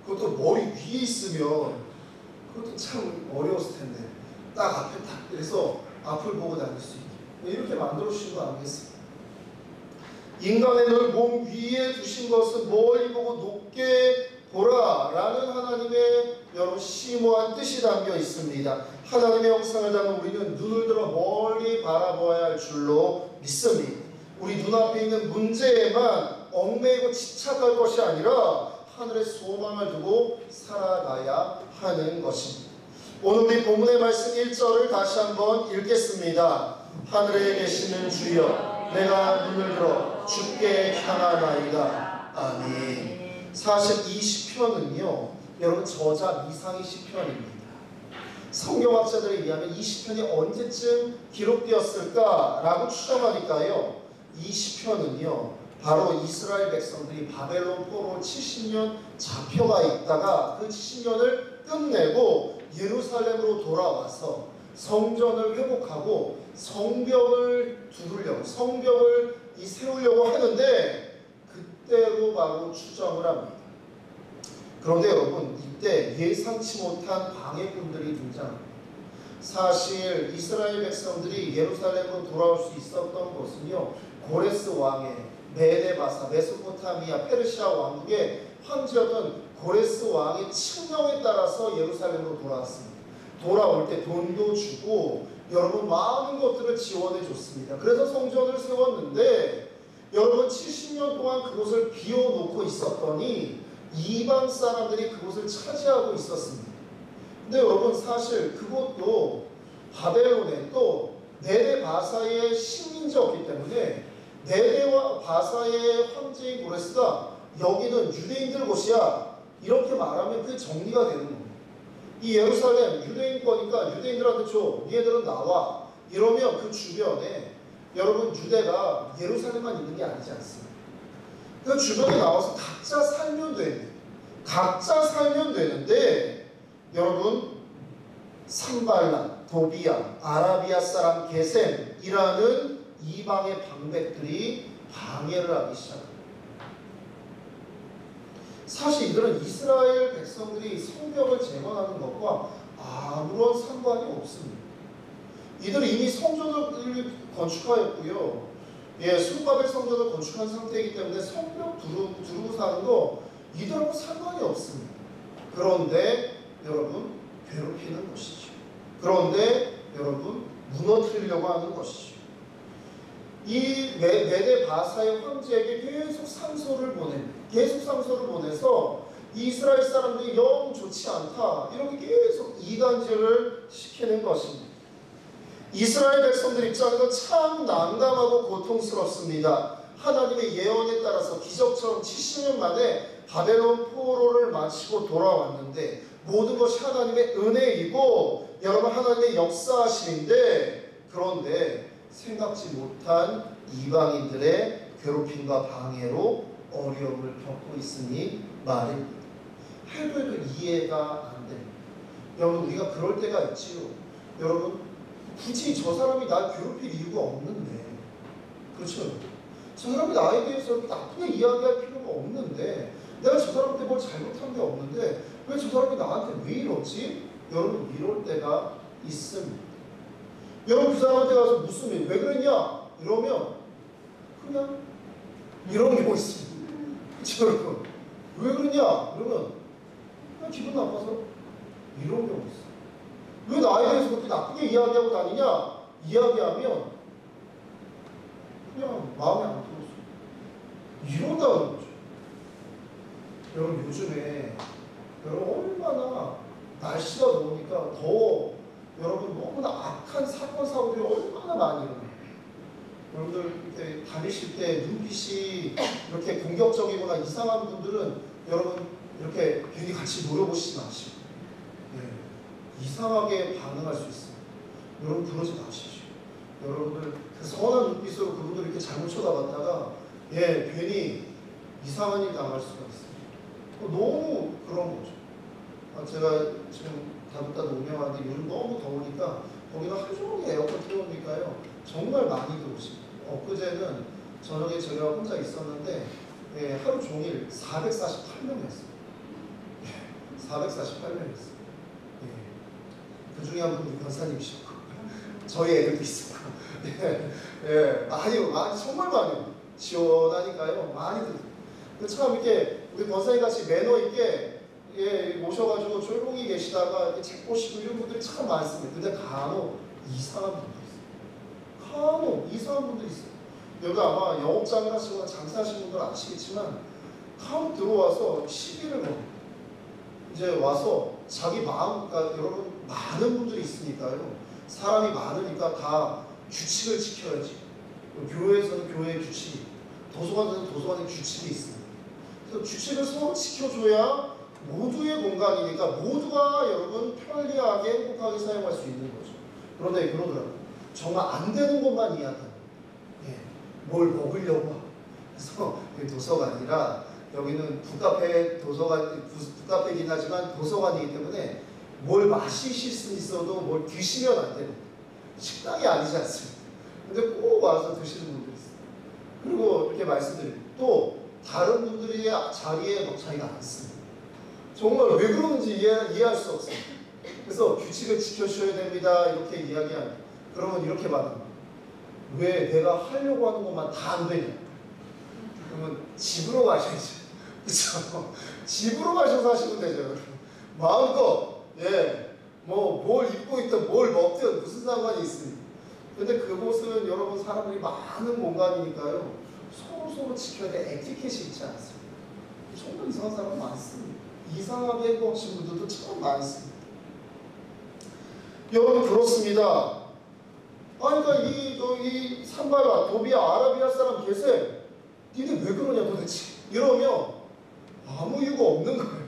그것도 머리 위에 있으면 그것도 참 어려웠을 텐데 딱 앞에 딱 그래서 앞을 보고 다닐 수 있게 이렇게 만들어 주신 거 아니겠습니까? 인간의 늘 몸 위에 두신 것은 멀리 보고 높게 보라 라는 하나님의 여러분 심오한 뜻이 담겨 있습니다. 하나님의 형상을 담은 우리는 눈을 들어 멀리 바라보아야 할 줄로 믿습니다. 우리 눈앞에 있는 문제에만 얽매이고 집착할 것이 아니라 하늘의 소망을 두고 살아가야 하는 것입니다. 오늘 우리 본문의 말씀 1절을 다시 한번 읽겠습니다. 하늘에 계시는 주여 내가 눈을 들어 주께 향하나이다. 아멘. 사실 이 시편은요 여러분 저자 미상의 시편입니다. 성경학자들에 의하면 이 시편이 언제쯤 기록되었을까라고 추정하니까요 이 시편은요 바로 이스라엘 백성들이 바벨론 포로 70년 잡혀가 있다가 그 70년을 끝내고 예루살렘으로 돌아와서 성전을 회복하고 성벽을 두르려고 성벽을 세우려고 하는데 그때로 바로 추정을 합니다. 그런데 여러분 이때 예상치 못한 방해꾼들이 등장합니다. 사실 이스라엘 백성들이 예루살렘으로 돌아올 수 있었던 것은요 고레스 왕의 메데바사 메소포타미아 페르시아 왕국의 황제였던 고레스 왕의 칙령에 따라서 예루살렘으로 돌아왔습니다. 돌아올 때 돈도 주고 여러분 많은 것들을 지원해 줬습니다. 그래서 성전을 세웠는데 여러분 70년 동안 그곳을 비워놓고 있었더니 이방 사람들이 그곳을 차지하고 있었습니다. 근데 여러분 사실 그것도 바벨론에 또 네데 바사의 식민지였기 때문에 네데와 바사의 황제인 고레스가 여기는 유대인들 곳이야 이렇게 말하면 그게 정리가 되는 겁니다. 이 예루살렘 유대인 거니까 유대인들한테 줘 얘들은 나와 이러면 그 주변에 여러분 유대가 예루살렘만 있는 게 아니지 않습니까? 그 주변에 나와서 각자 살면 되는데 각자 살면 되는데 여러분 산발란, 도비야, 아라비아 사람 게셈이라는 이방의 방백들이 방해를 하기 시작합니다. 사실 이들은 이스라엘 백성들이 성벽을 재건하는 것과 아무런 상관이 없습니다. 이들은 이미 성전을 건축하였고요. 수르바벨 성전을 건축한 상태이기 때문에 성벽 두르고 사는 거 이들하고 상관이 없습니다. 그런데 여러분 괴롭히는 것이죠. 그런데 여러분 무너뜨리려고 하는 것이죠. 이 메데 바사의 황제에게 계속 상소를 보냅니다. 계속 상소를 보내서 이스라엘 사람들이 영 좋지 않다 이렇게 계속 이간질을 시키는 것입니다. 이스라엘 백성들 입장에서 참 난감하고 고통스럽습니다. 하나님의 예언에 따라서 기적처럼 70년 만에 바벨론 포로를 마치고 돌아왔는데 모든 것이 하나님의 은혜이고 여러분 하나님의 역사하심인데 그런데 생각지 못한 이방인들의 괴롭힘과 방해로 어려움을 겪고 있으니 말입니다. 해도 이해가 안 됩니다. 여러분 우리가 그럴 때가 있지요. 여러분 굳이 저 사람이 날 괴롭힐 이유가 없는데 그렇죠? 저 사람이 나에 대해서 나쁘게 이야기할 필요가 없는데 내가 저 사람한테 뭘 잘못한 게 없는데 왜 저 사람이 나한테 왜 이러지? 여러분 이럴 때가 있습니다. 여러분 그 사람한테 가서 무슨 일, 왜 그랬냐? 이러면 그냥 이런 경우 있습니다. 그렇죠 여러분? 왜 그러냐? 그러면 그냥 기분 나빠서 이런 경우 있어요. 왜 나에 대해서 그렇게 나쁘게 이야기하고 다니냐? 이야기하면 그냥 마음에 안 들었어. 이런다는 거죠. 여러분 요즘에 여러분 얼마나 날씨가 더우니까 더 여러분 너무나 악한 사건 사고들이 얼마나 많이 일어나요. 여러분들 이렇게 다니실 때 눈빛이 이렇게 공격적이거나 이상한 분들은 여러분 이렇게 괜히 같이 노려보시지 마시고 이상하게 반응할 수 있어요. 여러분 그러지 마십시오. 여러분들 그 선한 눈빛으로 그분들 이렇게 잘못 쳐다봤다가 괜히 이상한 일 당할 수가 있어요. 너무 그런 거죠. 제가 지금 다부따도 운영하는데 요즘 너무 더우니까 거기가 하루 종일 에어컨 틀어놓으니까요 정말 많이 들어오십니다. 엊그제는 저녁에 제가 혼자 있었는데 하루 종일 448명 했어요. 448명 했어요. 그 중에 한 분이 권사님이셨고 저희 애들도 있었고 예, 많이 정말 많이 시원하니까요. 많이들. 참 이렇게 우리 권사님 같이 매너 있게 모셔가지고 조용히 계시다가 이렇게 책 보시고 이런 분들이 참 많습니다. 근데 간혹 이상한 분들이 있어요. 간혹 이상한 분들이 있어요. 여기 아마 영업장을 하시거나 장사하시는 분들은 아시겠지만 간혹 들어와서 시비를 걸어요. 이제 와서 자기 마음, 그러니까 여러분 많은 분들이 있으니까요. 사람이 많으니까 다 규칙을 지켜야지. 교회에서는 교회의 규칙이, 도서관에서는 도서관의 규칙이 있습니다. 그래서 규칙을 서로 지켜줘야 모두의 공간이니까 모두가 여러분 편리하게 행복하게 사용할 수 있는 거죠. 그런데 그러더라고요. 정말 안 되는 것만 이야기합니다. 뭘 먹으려고. 그래서 도서관이라 여기는 북카페 도서관, 북카페이긴 하지만 도서관이기 때문에 뭘 마시실 수 있어도 뭘 드시면 안 됩니다. 식당이 아니지 않습니다. 근데 꼭 와서 드시는 분들이 있어요. 그리고 이렇게 말씀드리고 또 다른 분들이 자리에 막 자기가 앉습니다. 정말 왜 그러는지 이해할 수 없어요. 그래서 규칙을 지켜주셔야 됩니다. 이렇게 이야기합니다. 그러면 이렇게 말합니다. 왜 내가 하려고 하는 것만 다 안 되냐? 그러면 집으로 가셔야죠. 그렇죠? 집으로 가셔서 하시면 되죠. 마음껏 뭐 뭘 입고 있든 뭘 먹든 무슨 상관이 있습니까? 근데 그곳은 여러분 사람들이 많은 공간이니까요. 서로 지켜야 될 에티켓이 있지 않습니까? 정말 이상한 사람 많습니다. 이상하게 행동하시는 분들도 참 많습니다. 여러분 그렇습니다. 그러니까 이 산발라, 도비아, 아라비아 사람 계세요. 니네 왜 그러냐 도대체? 이러면 아무 이유가 없는 거예요.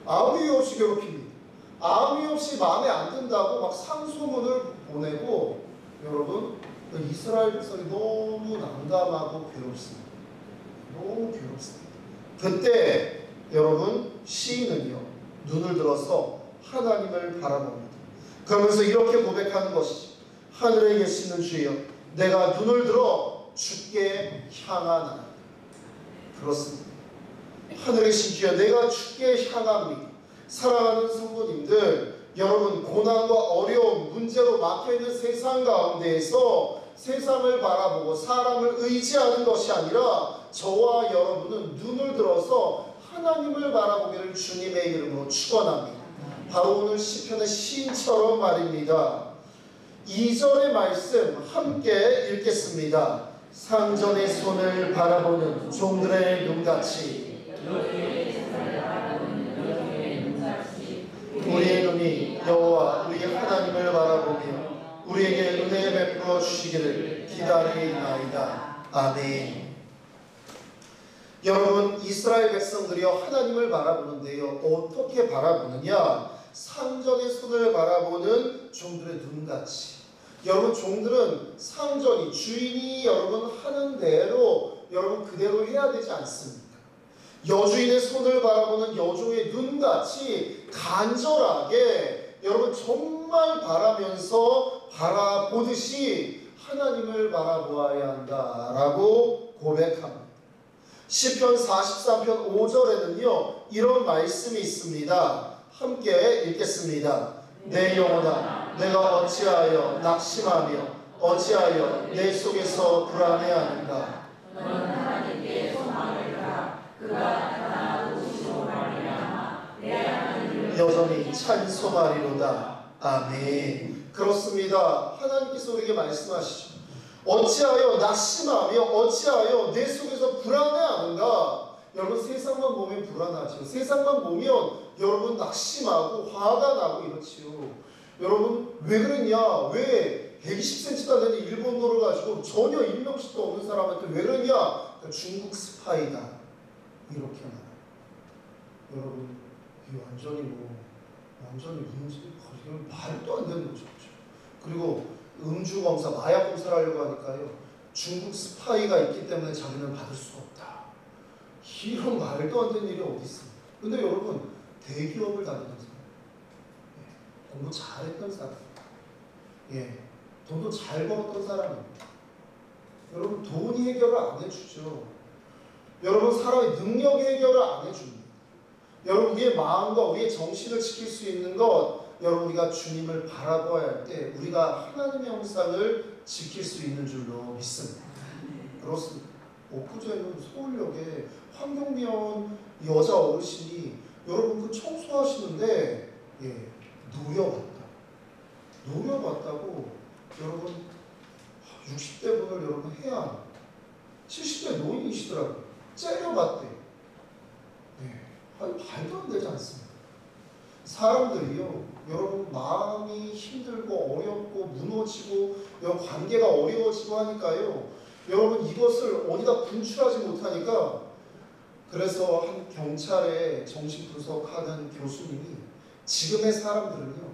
아무 이유 없이 괴롭힙니다. 아무 이유 없이 마음에 안 든다고 막 상소문을 보내고 여러분 이스라엘 백성이 너무 난감하고 괴롭습니다. 너무 괴롭습니다. 그때 여러분 시인은요 눈을 들어서 하나님을 바라봅니다. 그러면서 이렇게 고백하는 것이죠. 하늘에 계시는 주여 내가 눈을 들어 주께 향하나이다. 그렇습니다. 하늘에 계신 주여 내가 주께 향합니다. 사랑하는 성도님들 여러분 고난과 어려움 문제로 막혀있는 세상 가운데에서 세상을 바라보고 사람을 의지하는 것이 아니라 저와 여러분은 눈을 들어서 하나님을 바라보기를 주님의 이름으로 축원합니다. 바로 오늘 시편의 시인처럼 말입니다. 2절의 말씀 함께 읽겠습니다. 상전의 손을 바라보는 종들의 눈같이 우리의 눈이 여호와 우리의 하나님을 바라보며 우리에게 은혜 베풀어 주시기를 기다리나이다. 아멘. 여러분 이스라엘 백성들이요 하나님을 바라보는데요 어떻게 바라보느냐? 상전의 손을 바라보는 종들의 눈같이. 여러분 종들은 상전이 주인이 여러분 하는 대로 여러분 그대로 해야 되지 않습니까? 여주인의 손을 바라보는 여종의 눈같이 간절하게 여러분 정말 바라면서 바라보듯이 하나님을 바라보아야 한다라고 고백합니다. 시편 43편 5절에는요 이런 말씀이 있습니다. 함께 읽겠습니다. 내 영혼아 내가 어찌하여 낙심하며 어찌하여 내 속에서 불안해하는가? 너는 하나님께 소망을 두라. 그가 나타나시고 말미암아 내 하나님을 여전히 찬송하리로다. 아멘. 그렇습니다. 하나님께서 우리에게 말씀하시죠. 어찌하여 낙심하며 어찌하여 내 속에서 불안해하는가? 여러분 세상만 보면 불안하죠. 세상만 보면 여러분 낙심하고 화가 나고 이렇지요. 여러분 왜 그러냐? 왜 120cm도 안 되는 일본어를 가지고 전혀 일명식도 없는 사람한테 왜 그러냐? 중국 스파이다. 이렇게 말해요. 여러분 이 완전히 말도 안 되는 거죠. 그리고 음주검사, 마약검사를 하려고 하니까요. 중국 스파이가 있기 때문에 자기는 받을 수가 없다. 이런 말도 안 되는 일이 어디 있습니까? 근데 여러분 대기업을 다니던 사람, 공부 잘했던 사람, 돈도 잘 벌었던 사람입니다. 여러분 돈이 해결을 안 해주죠. 여러분 사람의 능력이 해결을 안 해줍니다. 여러분 우리의 마음과 우리의 정신을 지킬 수 있는 것 여러분 우리가 주님을 바라보아야 할 때 우리가 하나님의 형상을 지킬 수 있는 줄로 믿습니다. 그렇습니다. 엊그제는 서울역에 환경미화원 여자 어르신이 여러분 그 청소하시는데 노려봤다고 여러분 60대 분을 여러분 해야 70대 노인이시더라고요. 째려봤대. 말도 안 되지 않습니까? 사람들이요, 여러분 마음이 힘들고 어렵고 무너지고 여러분 관계가 어려워지고 하니까요, 여러분 이것을 어디다 분출하지 못하니까, 그래서 한 경찰에 정신분석하는 교수님이 지금의 사람들은요,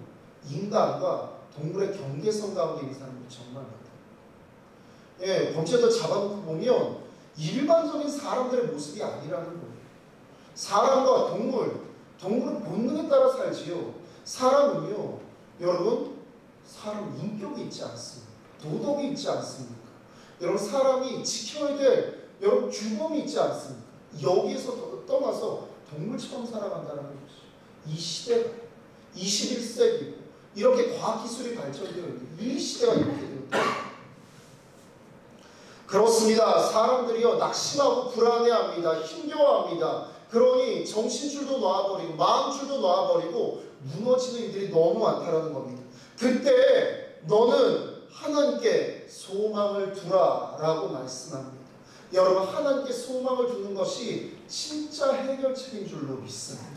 인간과 동물의 경계선 가운데 있는 사람들이 정말 많다. 범죄도 잡아놓고 보면 일반적인 사람들의 모습이 아니라는 거예요. 사람과 동물은 본능에 따라 살지요. 사람은요, 여러분, 사람 인격이 있지 않습니까? 도덕이 있지 않습니까? 여러분, 사람이 지켜야 될 여러분 규범이 있지 않습니까? 여기에서 떠나서 동물처럼 살아간다는 것이죠. 이 시대가 21세기고 이렇게 과학기술이 발전되어 있는 이 시대가 이렇게 되었다. 그렇습니다. 사람들이요, 낙심하고 불안해합니다. 힘겨워합니다. 그러니 정신줄도 놔버리고 마음줄도 놔버리고 무너지는 이들이 너무 많다라는 겁니다. 그때 너는 하나님께 소망을 두라라고 말씀합니다. 여러분, 하나님께 소망을 두는 것이 진짜 해결책인 줄로 믿습니다.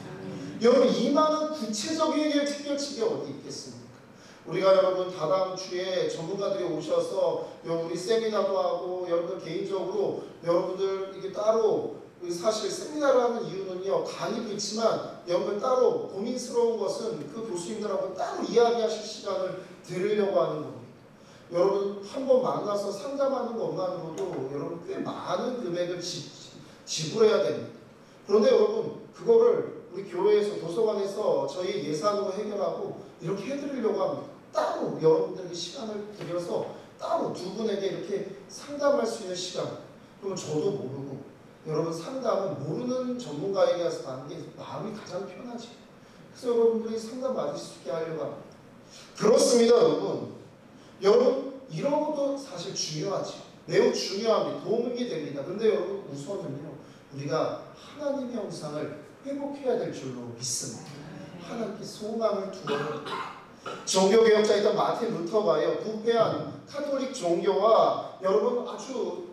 여러분, 이 많은 구체적인 해결책이 어디 있겠습니까? 우리가 여러분 다다음 주에 전문가들이 오셔서 우리 세미나도 하고 여러분들 개인적으로 여러분들 이게 따로 사실 세미나를 하는 이유는요, 강의도 있지만 여러분 따로 고민스러운 것은 그 교수님들하고 따로 이야기하실 시간을 드리려고 하는 겁니다. 여러분 한번 만나서 상담하는 것만으로도 여러분 꽤 많은 금액을 지불해야 됩니다. 그런데 여러분 그거를 우리 교회에서 도서관에서 저희 예산으로 해결하고 이렇게 해드리려고 합니다. 따로 여러분들에게 시간을 들여서 따로 두 분에게 이렇게 상담할 수 있는 시간. 그러면 저도 모르고 여러분 상담은 모르는 전문가에게 가서 받는 게 마음이 가장 편하지. 그래서 여러분들이 상담 받을 수 있게 하려고 합니다. 그렇습니다, 여러분. 여러분 이런 것도 사실 중요하지. 매우 중요합니다. 도움이 됩니다. 그런데 여러분 우선은요, 우리가 하나님의 형상을 회복해야 될 줄로 믿습니다. 하나님께 소망을 두어야 종교개혁자이던 마틴 루터가요, 부패한 카톨릭 종교와 여러분 아주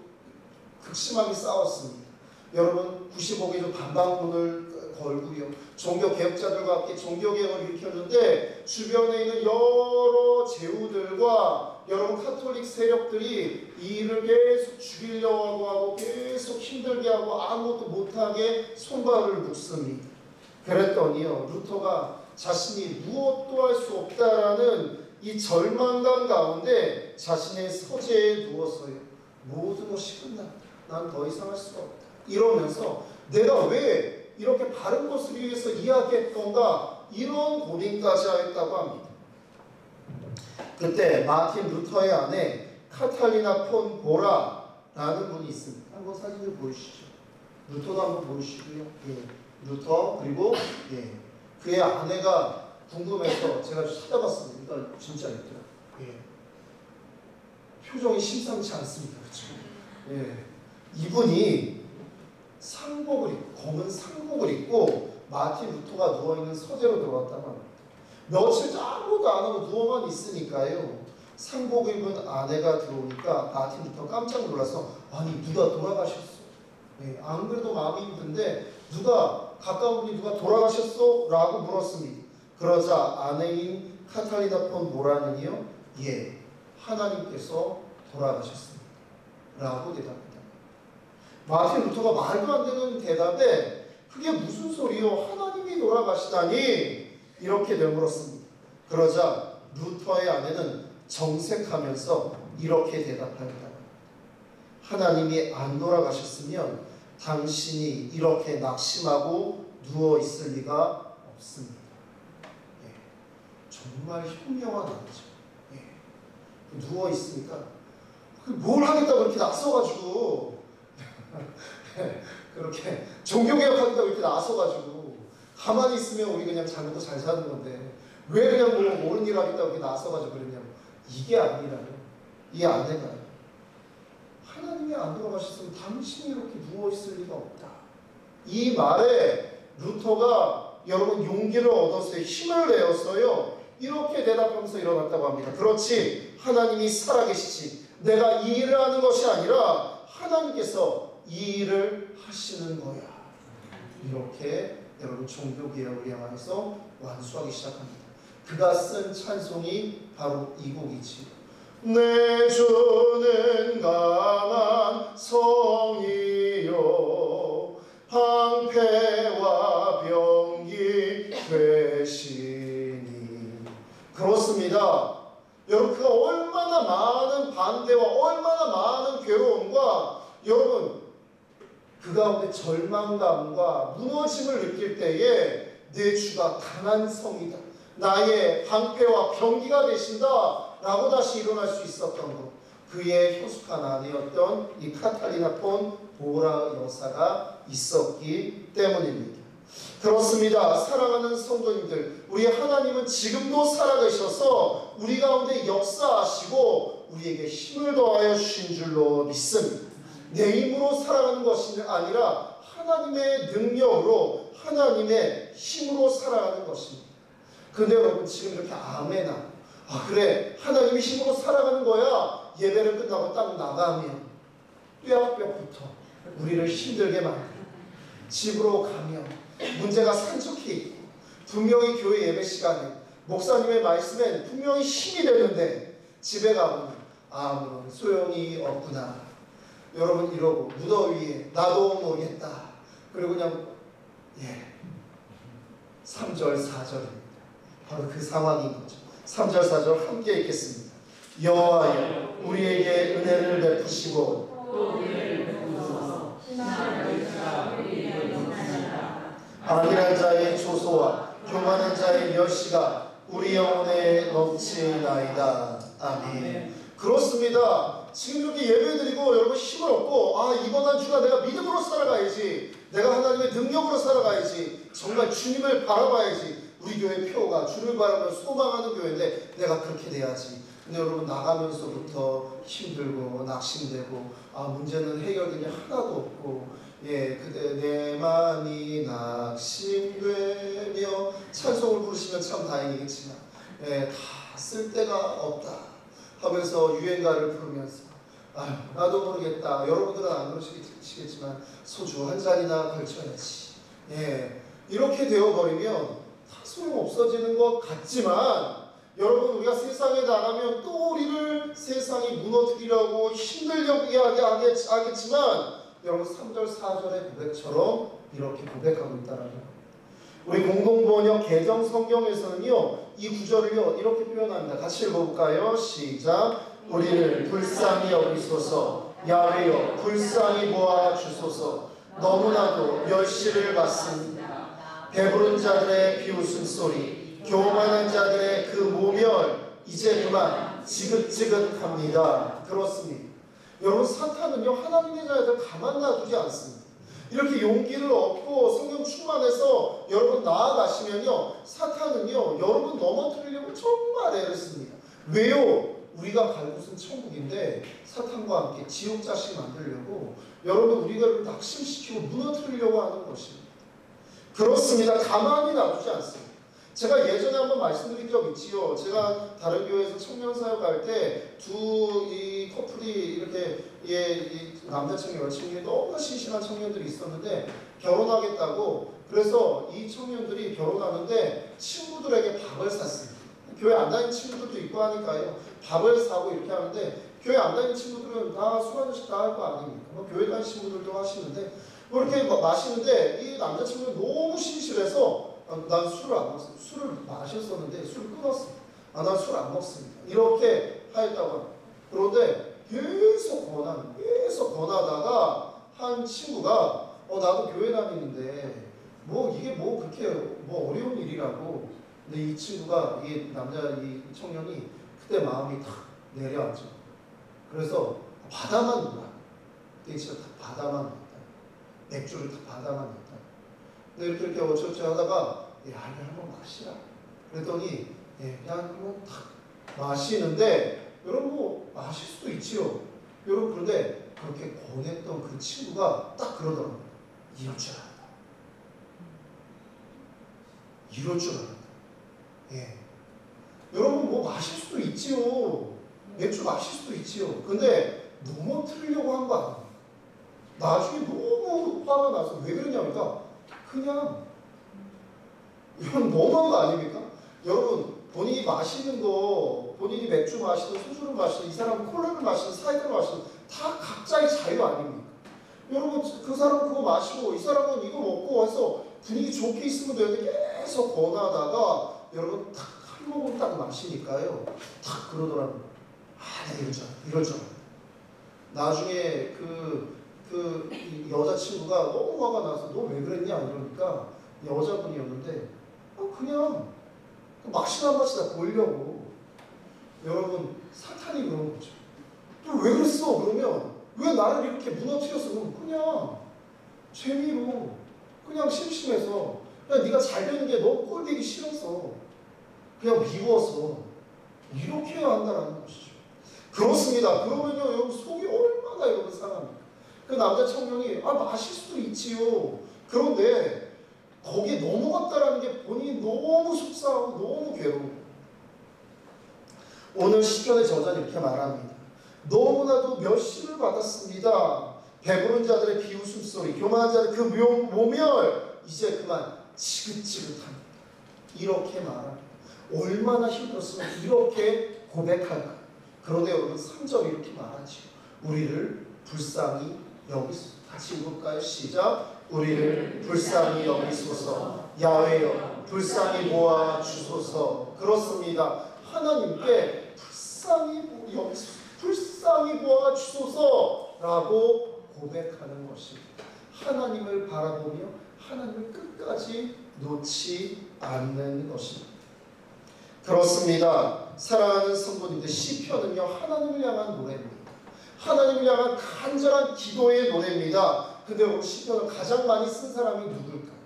극심하게 싸웠습니다. 여러분 95개 반박문을 걸고요, 종교개혁자들과 함께 종교개혁을 일으켰는데 주변에 있는 여러 제후들과 여러분 카톨릭 세력들이 이 일을 계속 죽이려고 하고 계속 힘들게 하고 아무것도 못하게 손발을 묶습니다. 그랬더니요, 루터가 자신이 무엇도 할 수 없다라는 이 절망감 가운데 자신의 서재에 누워서요, 모든 것이 끝났다. 난 더 이상 할 수가 없다. 이러면서 내가 왜 이렇게 바른 것을 위해서 이야기했던가, 이런 고민까지 하였다고 합니다. 그때 마틴 루터의 아내 카탈리나 폰 보라라는 분이 있습니다. 한번 사진을 보여주시죠. 루터도 한번 보여주시고요. 루터, 그리고 그의 아내가 궁금해서 제가 찾아봤습니다. 그러니까 진짜 있더라고요. 표정이 심상치 않습니다. 그렇죠? 이분이 상복을 입고, 검은 상복을 입고 마틴 루터가 누워있는 서재로 들어왔다고 합니다. 며칠 아무것도 안 하고 누워만 있으니까요, 상복 입은 아내가 들어오니까 마틴 루터 깜짝 놀라서, 아니 누가 돌아가셨어? 안 그래도 마음이 힘든데 누가 가까운 분이 누가 돌아가셨어? 라고 물었습니다. 그러자 아내인 카탈리나 폰 보라는요, 하나님께서 돌아가셨습니다 라고 대답합니다. 마틴 루터가 말도 안 되는 대답에 그게 무슨 소리요? 하나님이 돌아가시다니? 이렇게 되물었습니다. 그러자 루터의 아내는 정색하면서 이렇게 대답합니다. 하나님이 안 돌아가셨으면 당신이 이렇게 낙심하고 누워있을 리가 없습니다. 정말 현명한 아내죠. 누워있으니까 뭘 하겠다고 이렇게 나서가지고 그렇게 종교개혁하겠다고 이렇게 나서가지고, 가만히 있으면 우리 그냥 자기도 잘 사는 건데 왜 그냥 뭐 옳은 일 하겠다고 이렇게 나서가지고 그랬냐고. 이게 아니라요. 이 아내가 하나님이 안 돌아가셨으면 당신이 이렇게 누워있을 리가 없다. 이 말에 루터가 여러분 용기를 얻었어요. 힘을 내었어요. 이렇게 대답하면서 일어났다고 합니다. 그렇지, 하나님이 살아계시지 내가 이 일을 하는 것이 아니라 하나님께서 이 일을 하시는 거야. 이렇게 여러분 종교개혁을 향해서 완수하기 시작합니다. 그가 쓴 찬송이 바로 이 곡이지. 내 주는 강한 성이요 방패와 병기 되시니. 그렇습니다. 여러분, 그가 얼마나 많은 반대와 얼마나 많은 괴로움과 여러분 그 가운데 절망감과 무너짐을 느낄 때에 내 주가 강한 성이다, 나의 방패와 병기가 되신다 라고 다시 일어날 수 있었던 것, 그의 효숙한 아내였던 이 카타리나 폰 보라 여사가 있었기 때문입니다. 그렇습니다. 사랑하는 성도님들, 우리 하나님은 지금도 살아계셔서 우리 가운데 역사하시고 우리에게 힘을 더하여 주신 줄로 믿습니다. 내 힘으로 살아가는 것이 아니라 하나님의 능력으로 하나님의 힘으로 살아가는 것입니다. 근데 여러분 지금 이렇게 아멘아, 그래 하나님의 힘으로 살아가는 거야, 예배를 끝나고 딱 나가면 뼈아뼈부터 우리를 힘들게 만들어 집으로 가면 문제가 산적해 있고 분명히 교회 예배 시간에 목사님의 말씀엔 분명히 힘이 되는데 집에 가보면 아무런 소용이 없구나. 여러분 이러고 무더위에 나도 모르겠다. 그리고 그냥 3절 4절입니다. 바로 그 상황인 거죠. 3절 4절 함께 읽겠습니다. 여호와여 우리에게 은혜를 베푸시고 안일한 자의 조소와 교만한 자의 멸시가 우리 영혼에 넘치나이다. 아멘. 그렇습니다. 지금 이렇게 예배드리고 여러분 힘을 얻고 이번 한 주가 내가 믿음으로 살아가야지, 내가 하나님의 능력으로 살아가야지, 정말 주님을 바라봐야지, 우리 교회 표가 주를 바라보며 소망하는 교회인데 내가 그렇게 돼야지. 근데 여러분 나가면서부터 힘들고 낙심되고 문제는 해결된 게 하나도 없고 그대 내 마음이 낙심되며 찬송을 부르시면 참 다행이겠지만 다 쓸 데가 없다 하면서 유행가를 부르면서 나도 모르겠다. 여러분들은 안 그러시겠지만 소주 한 잔이나 걸쳐야지. 이렇게 되어버리면 다 소용 없어지는 것 같지만 여러분 우리가 세상에 나가면 또 우리를 세상이 무너뜨리려고 힘들려고 하겠지만 여러분 3절 4절의 고백처럼 이렇게 고백하고 있다는 거예요. 우리 공동번역 개정성경에서는요 이 구절을요 이렇게 표현합니다. 같이 읽어볼까요? 시작. 우리를 불쌍히 여기소서. 야훼여 불쌍히 보아 주소서. 너무나도 멸시를 받습니다. 배부른 자들의 비웃음소리, 교만한 자들의 그 모멸 이제 그만 지긋지긋합니다. 그렇습니다. 여러분 사탄은요 하나님의 자녀들 가만 놔두지 않습니다. 이렇게 용기를 얻고 성령 충만해서 여러분 나아가시면요 사탄은요 여러분 넘어뜨리려고 정말 애를 씁니다. 왜요? 우리가 갈 곳은 천국인데 사탄과 함께 지옥 자식 만들려고 여러분 우리가 낙심시키고 무너뜨리려고 하는 것입니다. 그렇습니다. 가만히 놔두지 않습니다. 제가 예전에 한번 말씀드린 적 있지요. 제가 다른 교회에서 청년 사역할 때 이 커플이 이렇게 이 남자 청년, 여자 청년이 너무나 신실한 청년들이 있었는데 결혼하겠다고 그래서 이 청년들이 결혼하는데 친구들에게 밥을 샀습니다. 교회 안 다니는 친구들도 있고 하니까요. 밥을 사고 이렇게 하는데 교회 안 다니는 친구들은 다 술 한 잔씩 다 할 거 아닙니까? 교회 다니는 친구들도 하시는데 이렇게 마시는데 이 남자 친구는 너무 신실해서 난 술을 안 먹습니다. 술을 마셨었는데 술을 끊었습니다. 난 술 안 먹습니다. 이렇게 하였다고 합니다. 그런데 계속 권하다가 한 친구가 나도 교회 다니는데 이게 그렇게 어려운 일이라고. 근데 이 친구가 이 청년이 그때 마음이 탁 내려앉죠. 그래서 바다만 놓아. 그때 진짜 다 바다만 놓았다. 맥주를 다 바다만 놓았다. 근데 이렇게 어쩌고저쩌고 하다가 한번 마시라. 그랬더니 그냥 탁 마시는데 여러분 뭐 마실 수도 있지요. 여러분 그런데 그렇게 권했던 그 친구가 딱 그러더라고요. 이럴 줄 알았다. 이럴 줄 알았다. 예. 여러분 뭐 마실 수도 있지요. 맥주 마실 수도 있지요. 근데 넘어뜨리려고 한 거 아니에요. 나중에 너무 화가 나서 왜 그러냐니까 그냥 이건 너무한 거 아닙니까? 여러분 본인이 마시는 거, 본인이 맥주 마시든 소주를 마시든 이 사람은 콜라를 마시든 사이다를 마시든 다 각자의 자유 아닙니까? 여러분 그 사람은 그거 마시고 이 사람은 이거 먹고 해서 분위기 좋게 있으면 되는데 계속 권하다가 여러분 딱 한 모금 딱 마시니까요 딱 그러더라고요. 아 내가 이럴 줄 알았다. 나중에 이 여자친구가 너무 화가 나서 너 왜 그랬냐 이러니까 여자분이었는데 그냥 마시다 보려고. 여러분 사탄이 그런 거죠. 또 왜 그랬어? 그러면 왜 나를 이렇게 무너뜨렸어? 그러면 그냥 재미로 그냥 심심해서 그냥 네가 잘 되는 게 너무 꼴되기 싫어서 그냥 미워서 이렇게 해야 한다는 것이죠. 그렇습니다. 그러면요 여러분 속이 얼마나 여러분 상합니까? 그 남자 청년이 마실 수도 있지요. 그런데 거기에 넘어갔다라는 게 본인이 너무 속상하고 너무 괴로워. 오늘 시편의 저자는 이렇게 말합니다. 너무나도 멸시를 받았습니다. 배부른 자들의 비웃음소리, 교만한 자들의 그 모멸, 이제 그만 지긋지긋합니다. 이렇게 말합니다. 얼마나 힘들었으면 이렇게 고백할까. 그런데 여러분 3절 이렇게 말하죠. 우리를 불쌍히 여기소서. 같이 읽을까요? 시작. 우리를 불쌍히 여기소서. 야훼여 불쌍히 보아 주소서. 그렇습니다. 하나님께 불쌍히 보아 주소서라고 고백하는 것입니다. 하나님을 바라보며 하나님을 끝까지 놓지 않는 것입니다. 그렇습니다. 사랑하는 성도님들, 시편은요 하나님을 향한 노래입니다. 하나님을 향한 간절한 기도의 노래입니다. 근데 오늘 시편을 가장 많이 쓴 사람이 누굴까요?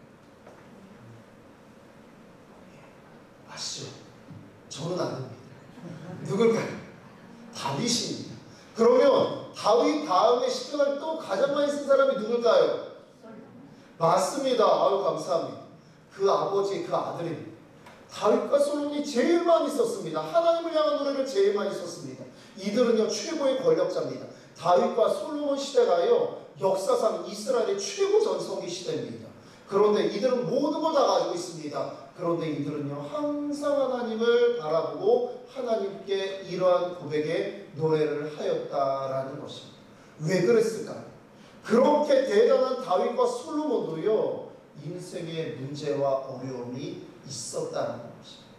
아시죠? 저는 아닙니다. 누굴까요? 다윗입니다. 그러면 다윗 다음에 시편을 또 가장 많이 쓴 사람이 누굴까요? 맞습니다. 아유 감사합니다. 그 아버지 그 아들입니다. 다윗과 솔로몬이 제일 많이 썼습니다. 하나님을 향한 노래를 제일 많이 썼습니다. 이들은요 최고의 권력자입니다. 다윗과 솔로몬 시대가요 역사상 이스라엘의 최고 전성기 시대입니다. 그런데 이들은 모든 걸 다 가지고 있습니다. 그런데 이들은요 항상 하나님을 바라보고 하나님께 이러한 고백의 노래를 하였다라는 것입니다. 왜 그랬을까요? 그렇게 대단한 다윗과 솔로몬도요 인생의 문제와 어려움이 있었다는 것입니다.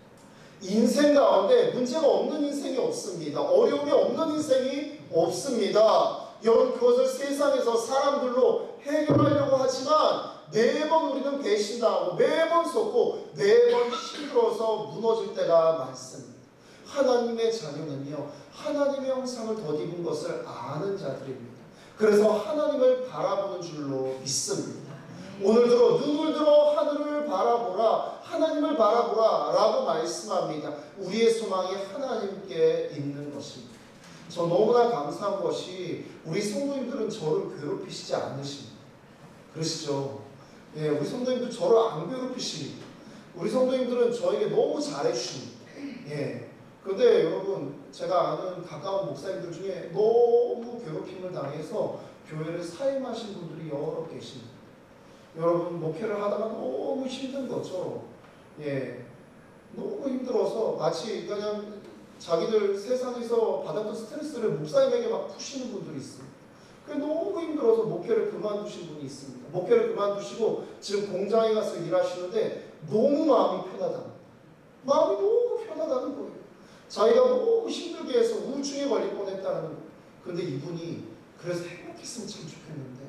인생 가운데 문제가 없는 인생이 없습니다. 어려움이 없는 인생이 없습니다. 여러분 그것을 세상에서 사람들로 해결하려고 하지만 매번 우리는 배신당하고 매번 속고 매번 힘들어서 무너질 때가 많습니다. 하나님의 자녀는요 하나님의 형상을 덧입은 것을 아는 자들입니다. 그래서 하나님을 바라보는 줄로 믿습니다. 오늘도 눈을 들어 하늘을 바라보라, 하나님을 바라보라 라고 말씀합니다. 우리의 소망이 하나님께 있는 것입니다. 저 너무나 감사한 것이 우리 성도님들은 저를 괴롭히시지 않으십니다. 그러시죠? 예, 우리 성도님들 저를 안 괴롭히십니다. 우리 성도님들은 저에게 너무 잘해주십니다. 예. 그런데 여러분 제가 아는 가까운 목사님들 중에 너무 괴롭힘을 당해서 교회를 사임하신 분들이 여러 계십니다. 여러분 목회를 하다가 너무 힘든 거죠. 예, 너무 힘들어서 마치 그냥 자기들 세상에서 받았던 스트레스를 목사님에게 막 푸시는 분들이 있어요. 그게 너무 힘들어서 목회를 그만두신 분이 있습니다. 목회를 그만두시고 지금 공장에 가서 일하시는데 너무 마음이 편하다. 마음이 너무 편하다는 거예요. 자기가 너무 힘들게 해서 우울증에 걸릴 뻔했다는 거예요. 근데 이분이 그래서 행복했으면 참 좋겠는데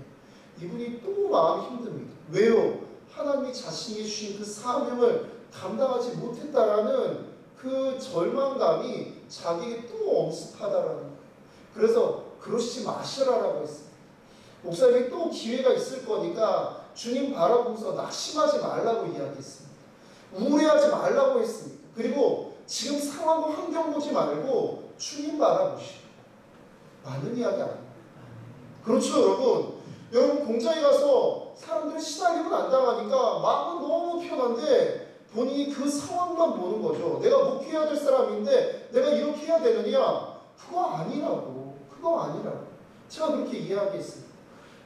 이분이 또 마음이 힘듭니다. 왜요? 하나님이 자신이 주신 그 사명을 감당하지 못했다라는 그 절망감이 자기에게 또 엄습하다라는 거예요. 그래서 그러시지 마시라라고 했습니다. 목사님이 또 기회가 있을 거니까 주님 바라보면서 낙심하지 말라고 이야기했습니다. 우울해하지 말라고 했습니다. 그리고 지금 상황과 환경 보지 말고 주님 바라보시고 많은 이야기 안 합니다. 그렇죠, 여러분. 여러분 공장에 가서 사람들이 시달림을 안 당하니까 마음은 너무 편한데 본인이 그 상황만 보는 거죠. 내가 목회해야 될 사람인데 내가 이렇게 해야 되느냐? 그거 아니라고. 그거 아니라고. 제가 그렇게 이야기했습니다.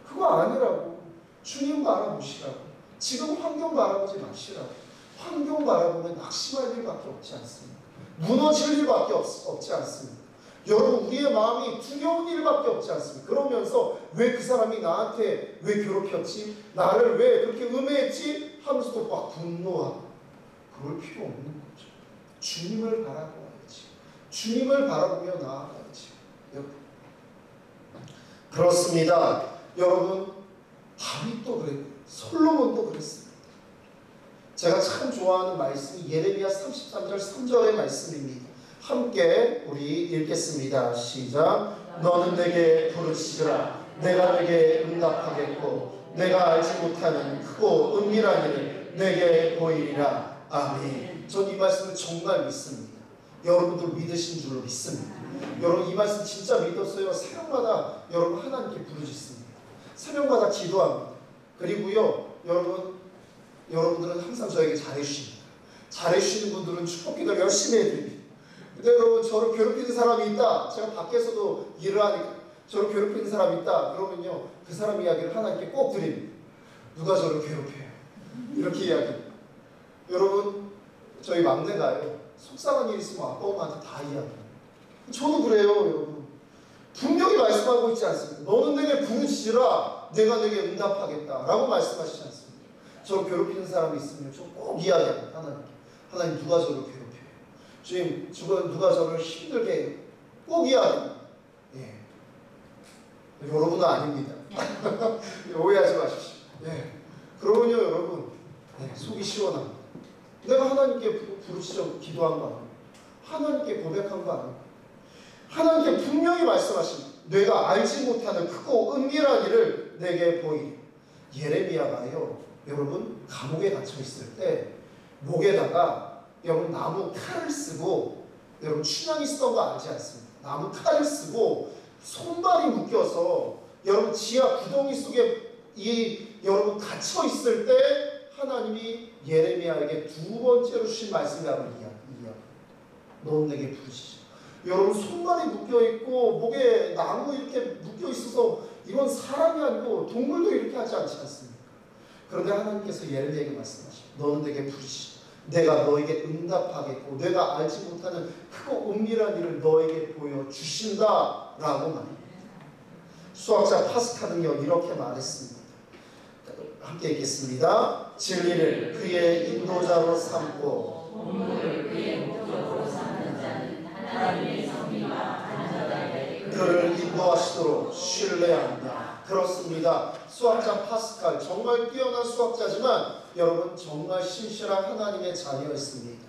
그거 아니라고. 주님 바라보시라고. 지금 환경 바라보지 마시라고. 환경 바라보면 낙심할 일밖에 없지 않습니다. 무너질 일밖에 없지 않습니다. 여러분 우리의 마음이 두려운 일밖에 없지 않습니까? 그러면서 왜 그 사람이 나한테 왜 괴롭혔지? 나를 왜 그렇게 음해했지? 하면서도 막 분노하고 그럴 필요 없는 거죠. 주님을 바라보아야지. 주님을 바라보며 나아가야지. 여러분 그렇습니다. 여러분 다윗도 그랬고 솔로몬도 그랬습니다. 제가 참 좋아하는 말씀이 예레미야 33절 3절의 말씀입니다. 함께 우리 읽겠습니다. 시작. 너는 내게 부르짖으라. 내가 내게 응답하겠고 내가 알지 못하는 크고 은밀한 일을 내게 보이리라. 아멘. 전 이 말씀을 정말 믿습니다. 여러분도 믿으신 줄로 믿습니다. 여러분 이 말씀 진짜 믿었어요. 새벽마다 여러분 하나님께 부르짖습니다. 새벽마다 기도합니다. 그리고요 여러분들은 항상 저에게 잘해주십니다. 잘해주시는 분들은 축복기도를 열심히 해드립니다. 근데 여러분 저를 괴롭히는 사람이 있다. 제가 밖에서도 일을 하니까 저를 괴롭히는 사람이 있다. 그러면요 그 사람 이야기를 하나님께 꼭 드립니다. 누가 저를 괴롭혀요? 이렇게 이야기합니다. 여러분 저희 막내가요 속상한 일 있으면 아빠 엄마한테 다 이야기합니다. 저도 그래요. 여러분 분명히 말씀하고 있지 않습니까? 너는 내게 부르짖으라. 내가 내게 응답하겠다 라고 말씀하시지 않습니까? 저를 괴롭히는 사람이 있으면 저 꼭 이야기합니다. 하나님께. 하나님 누가 저를 괴롭혀요? 주님 누가 저를 힘들게 해요? 꼭 이야기합니다. 예. 여러분은 아닙니다. 오해하지 마십시오. 예. 그러면요 여러분 속이 시원합니다. 내가 하나님께 부르짖어 기도한 거 아닙니까? 하나님께 고백한 거 아닙니까? 하나님께 분명히 말씀하십니다. 내가 알지 못하는 크고 은밀한 일을 내게 보이리. 예레미야가요 여러분 감옥에 갇혀 있을 때 목에다가 여러분 나무 칼을 쓰고 여러분 춘향이 쓰던 거 알지 않습니까? 나무 칼을 쓰고 손발이 묶여서 여러분 지하 구덩이 속에 여러분 갇혀 있을 때 하나님이 예레미야에게 두 번째로 주신 말씀이 바로 이 이야기. 넌 내게 부르짖으라. 여러분 손발이 묶여있고 목에 나무 이렇게 묶여있어서 이건 사람이 아니고 동물도 이렇게 하지 않지 않습니까? 그런데 하나님께서 예레미야에게 말씀하십니다. 너는 내게 부르짖으라. 내가 너에게 응답하겠고 내가 알지 못하는 크고 은밀한 일을 너에게 보여주신다 라고 말합니다. 수학자 파스칼은요 이렇게 말했습니다. 함께 읽겠습니다. 진리를 그의 인도자로 삼고 공물을 그의 목적으로 삼는 자는 하나님의 성리와 안전하게 그를 인도하시도록 신뢰한다. 그렇습니다. 수학자 파스칼 정말 뛰어난 수학자지만 여러분 정말 신실한 하나님의 자녀였습니다.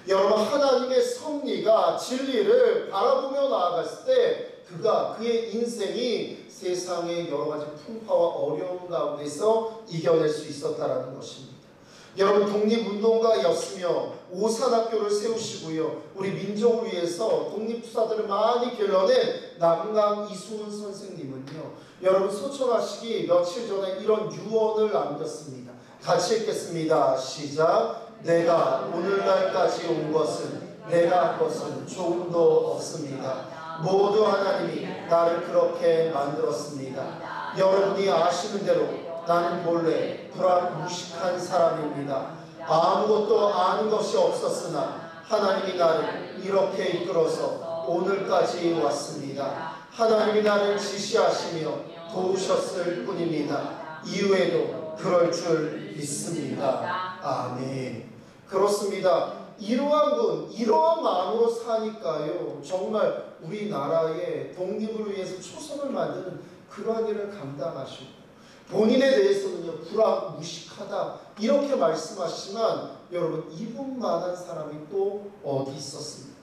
여러분 하나님의 섭리가 진리를 바라보며 나아갔을 때 그의 인생이 세상의 여러 가지 풍파와 어려움 가운데서 이겨낼 수 있었다라는 것입니다. 여러분 독립운동가였으며 오산학교를 세우시고요. 우리 민족을 위해서 독립투사들을 많이 길러낸 남강 이수훈 선생님은요. 여러분 소천하시기 며칠 전에 이런 유언을 남겼습니다. 같이 읽겠습니다. 시작. 내가 오늘날까지 온 것은 내가 한 것은 조금도 없습니다. 모두 하나님이 나를 그렇게 만들었습니다. 여러분이 아시는 대로 나는 본래 불안무식한 사람입니다. 아무것도 아는 것이 없었으나 하나님이 나를 이렇게 이끌어서 오늘까지 왔습니다. 하나님이 나를 지시하시며 도우셨을 뿐입니다. 이후에도 그럴 줄 믿습니다. 아멘. 그렇습니다. 이러한 마음으로 사니까요. 정말 우리나라의 독립을 위해서 초선을 만드는 그러한 일을 감당하시고 본인에 대해서는요 불안무식하다 이렇게 말씀하시지만 여러분 이분만한 사람이 또 어디 있었습니까?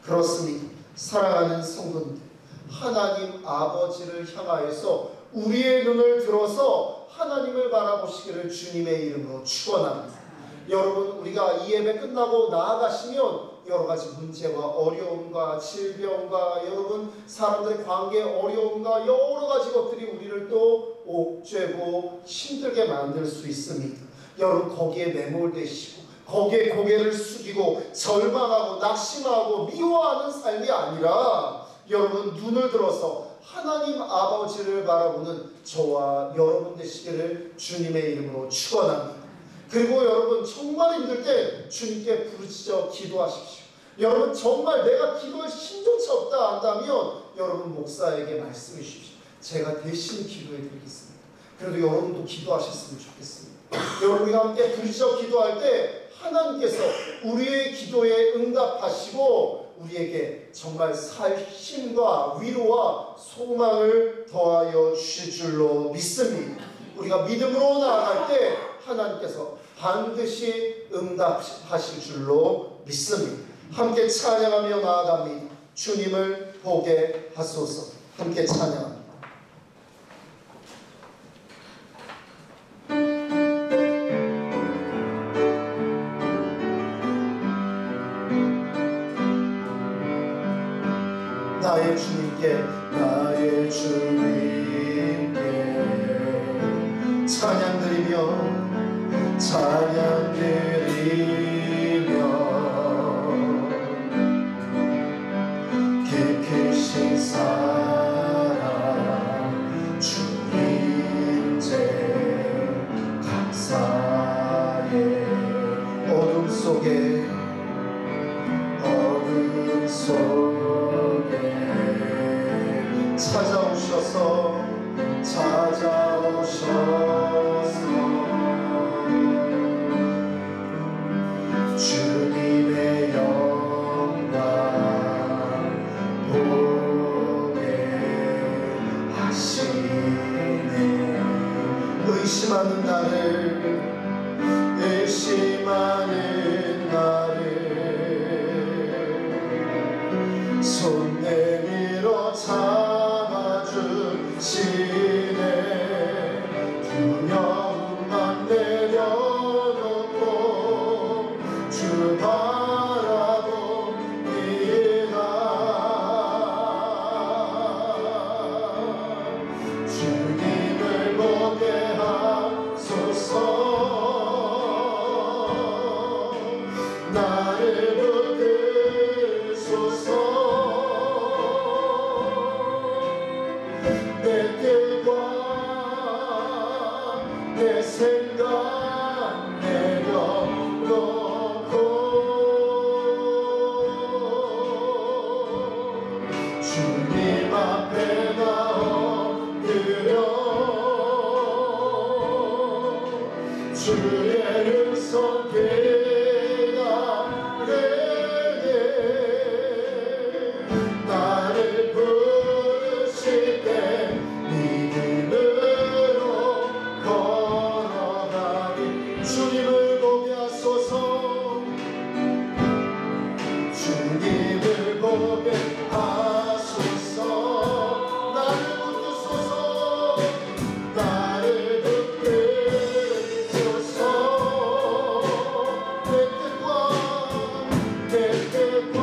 그렇습니다. 사랑하는 성도님들 하나님 아버지를 향하여서 우리의 눈을 들어서 하나님을 바라보시기를 주님의 이름으로 축원합니다. 여러분 우리가 이 예배 끝나고 나아가시면 여러 가지 문제와 어려움과 질병과 여러분 사람들의 관계 어려움과 여러 가지 것들이 우리를 또 옥죄고 힘들게 만들 수 있습니다. 여러분 거기에 매몰되시고 거기에 고개를 숙이고 절망하고 낙심하고 미워하는 삶이 아니라 여러분 눈을 들어서 하나님 아버지를 바라보는 저와 여러분 되시기를 주님의 이름으로 축원합니다. 그리고 여러분 정말 힘들 때 주님께 부르짖어 기도하십시오. 여러분 정말 내가 기도할 힘조차 없다 한다면 여러분 목사에게 말씀해 주십시오. 제가 대신 기도해 드리겠습니다. 그래도 여러분도 기도하셨으면 좋겠습니다. 여러분 우리가 함께 부르짖어 기도할 때 하나님께서 우리의 기도에 응답하시고 우리에게 정말 살 힘과 위로와 소망을 더하여 주실 줄로 믿습니다. 우리가 믿음으로 나아갈 때 하나님께서 반드시 응답하실 줄로 믿습니다. 함께 찬양하며 나아갑니다. 주님을 보게 하소서. 함께 찬양합니다. 나의 주님께 나의 주님께 찬양 드리며 찬양 드리며 깊으신 사랑 주님께 감사해. 어둠 속에 찾아오셔서 주님의 영광 보게 하시네. 의심하는 나를 손 내밀어 참아주시네. 두려움만 내려놓고 주 바라봅니다. 주님을 보게 하소서. 나를 붙드소서. 내 뜻과 내 생각 내려놓고 주님 앞에 나 엎드려 주의 음성 나를 부르실 때 믿음으로 걸어가리. 주님을 보게 하소서. 주님을 보게 하소서. 나를 붙드소서. 나를 붙드소서. 내 뜻과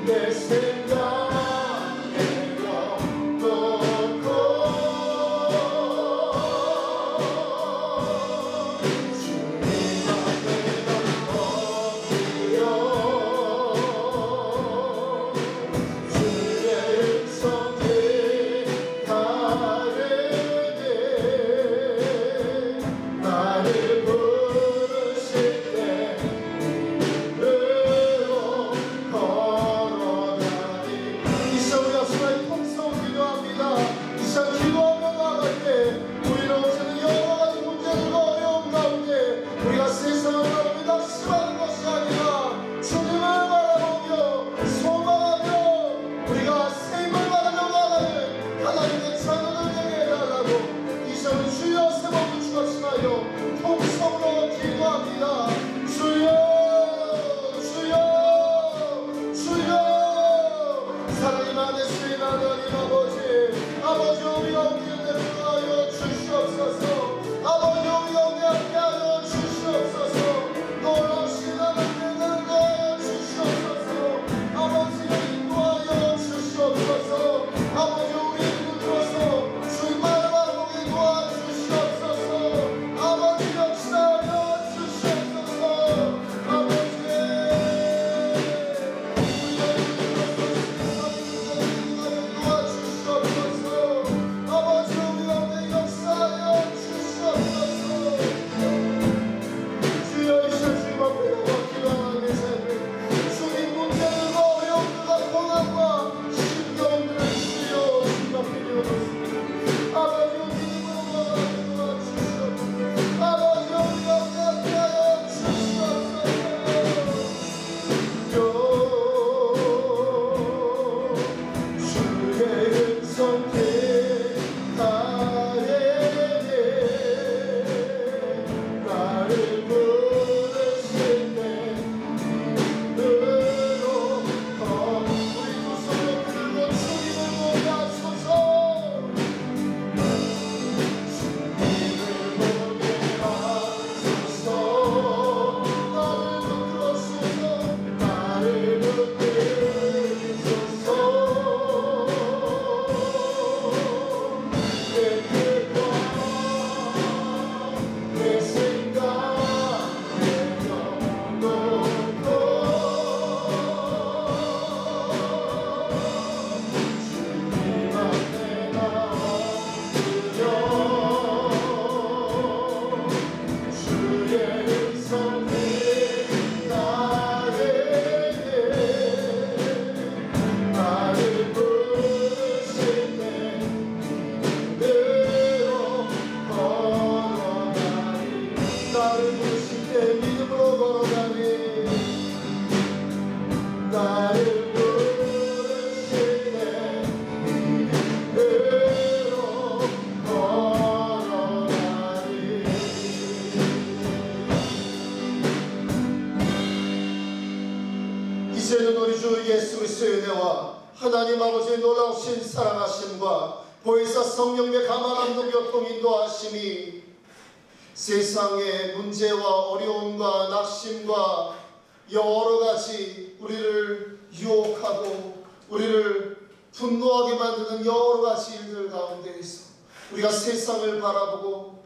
내 생각 내려놓고 주님 앞에 엎드려 주의 음성 가르네. 나를 부르실 때 믿음으로 걸어가리. 이 시간 우리가 수고의 통성 기도합니다. 이 시간 기도하며 나아갈 때 우리는 어쩌는 여러 가지 문제들과 어려움 가운데 우리가 세상을 바라보며 낙심하는 것이 아니라 주님을 바라보며 소망하며 우리가 세임을 받으며 나아가는 하나님의 자녀들 되게 해달라고 이 시간 주여 세 번 부축하시나요? 통성으로 기도합니다. 주여 주여 주여. 사랑이 많으신 하나님 아버지 우리가 오기를 내려하여 주시옵소서. 아버지 우리가 함께하여 주시옵소서. 놀라신 하나님의 그리스도의 은혜와 하나님 아버지의 놀라우신 사랑하심과 보혜사 성령의 가만함도 교통 인도하심이 세상의 문제와 어려움과 낙심과 여러 가지 우리를 유혹하고 우리를 분노하게 만드는 여러 가지 일들 가운데에서 우리가 세상을 바라보고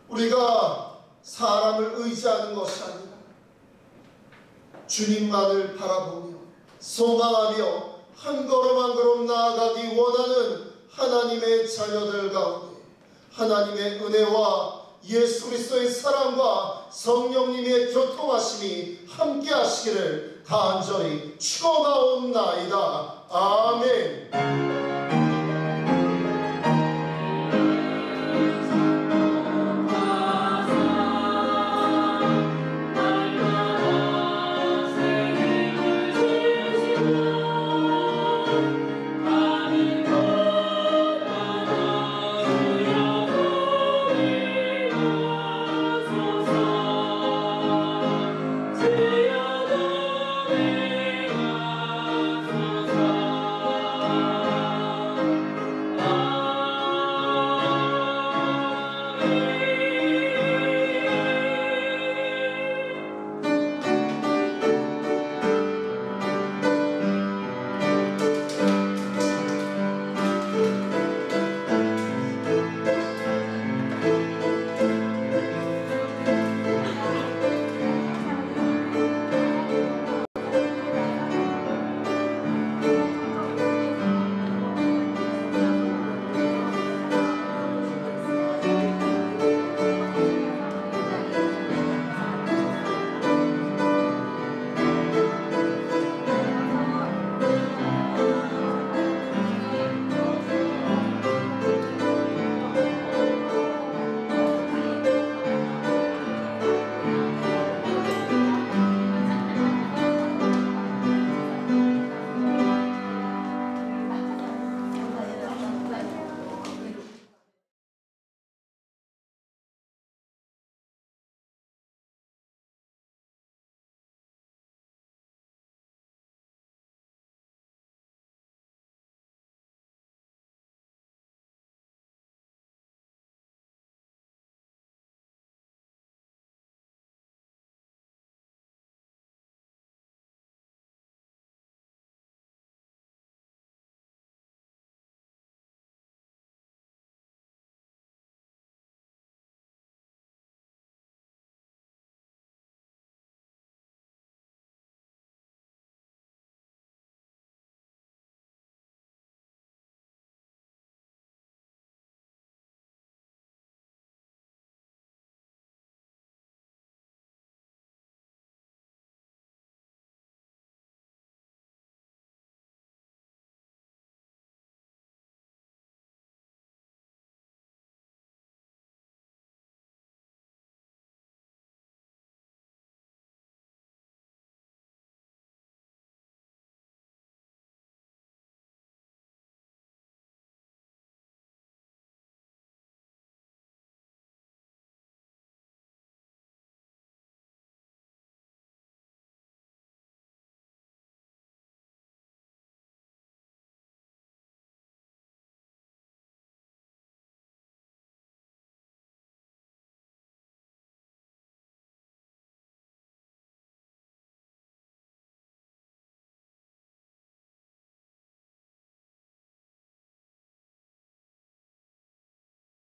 우리가 사람을 의지하는 것이 아니라 주님만을 바라보며 소망하며 한 걸음 한 걸음 나아가기 원하는 하나님의 자녀들 가운데 하나님의 은혜와 예수 그리스도의 사랑과 성령님의 교통하심이 함께 하시기를 간절히 축원하옵나이다. 아멘.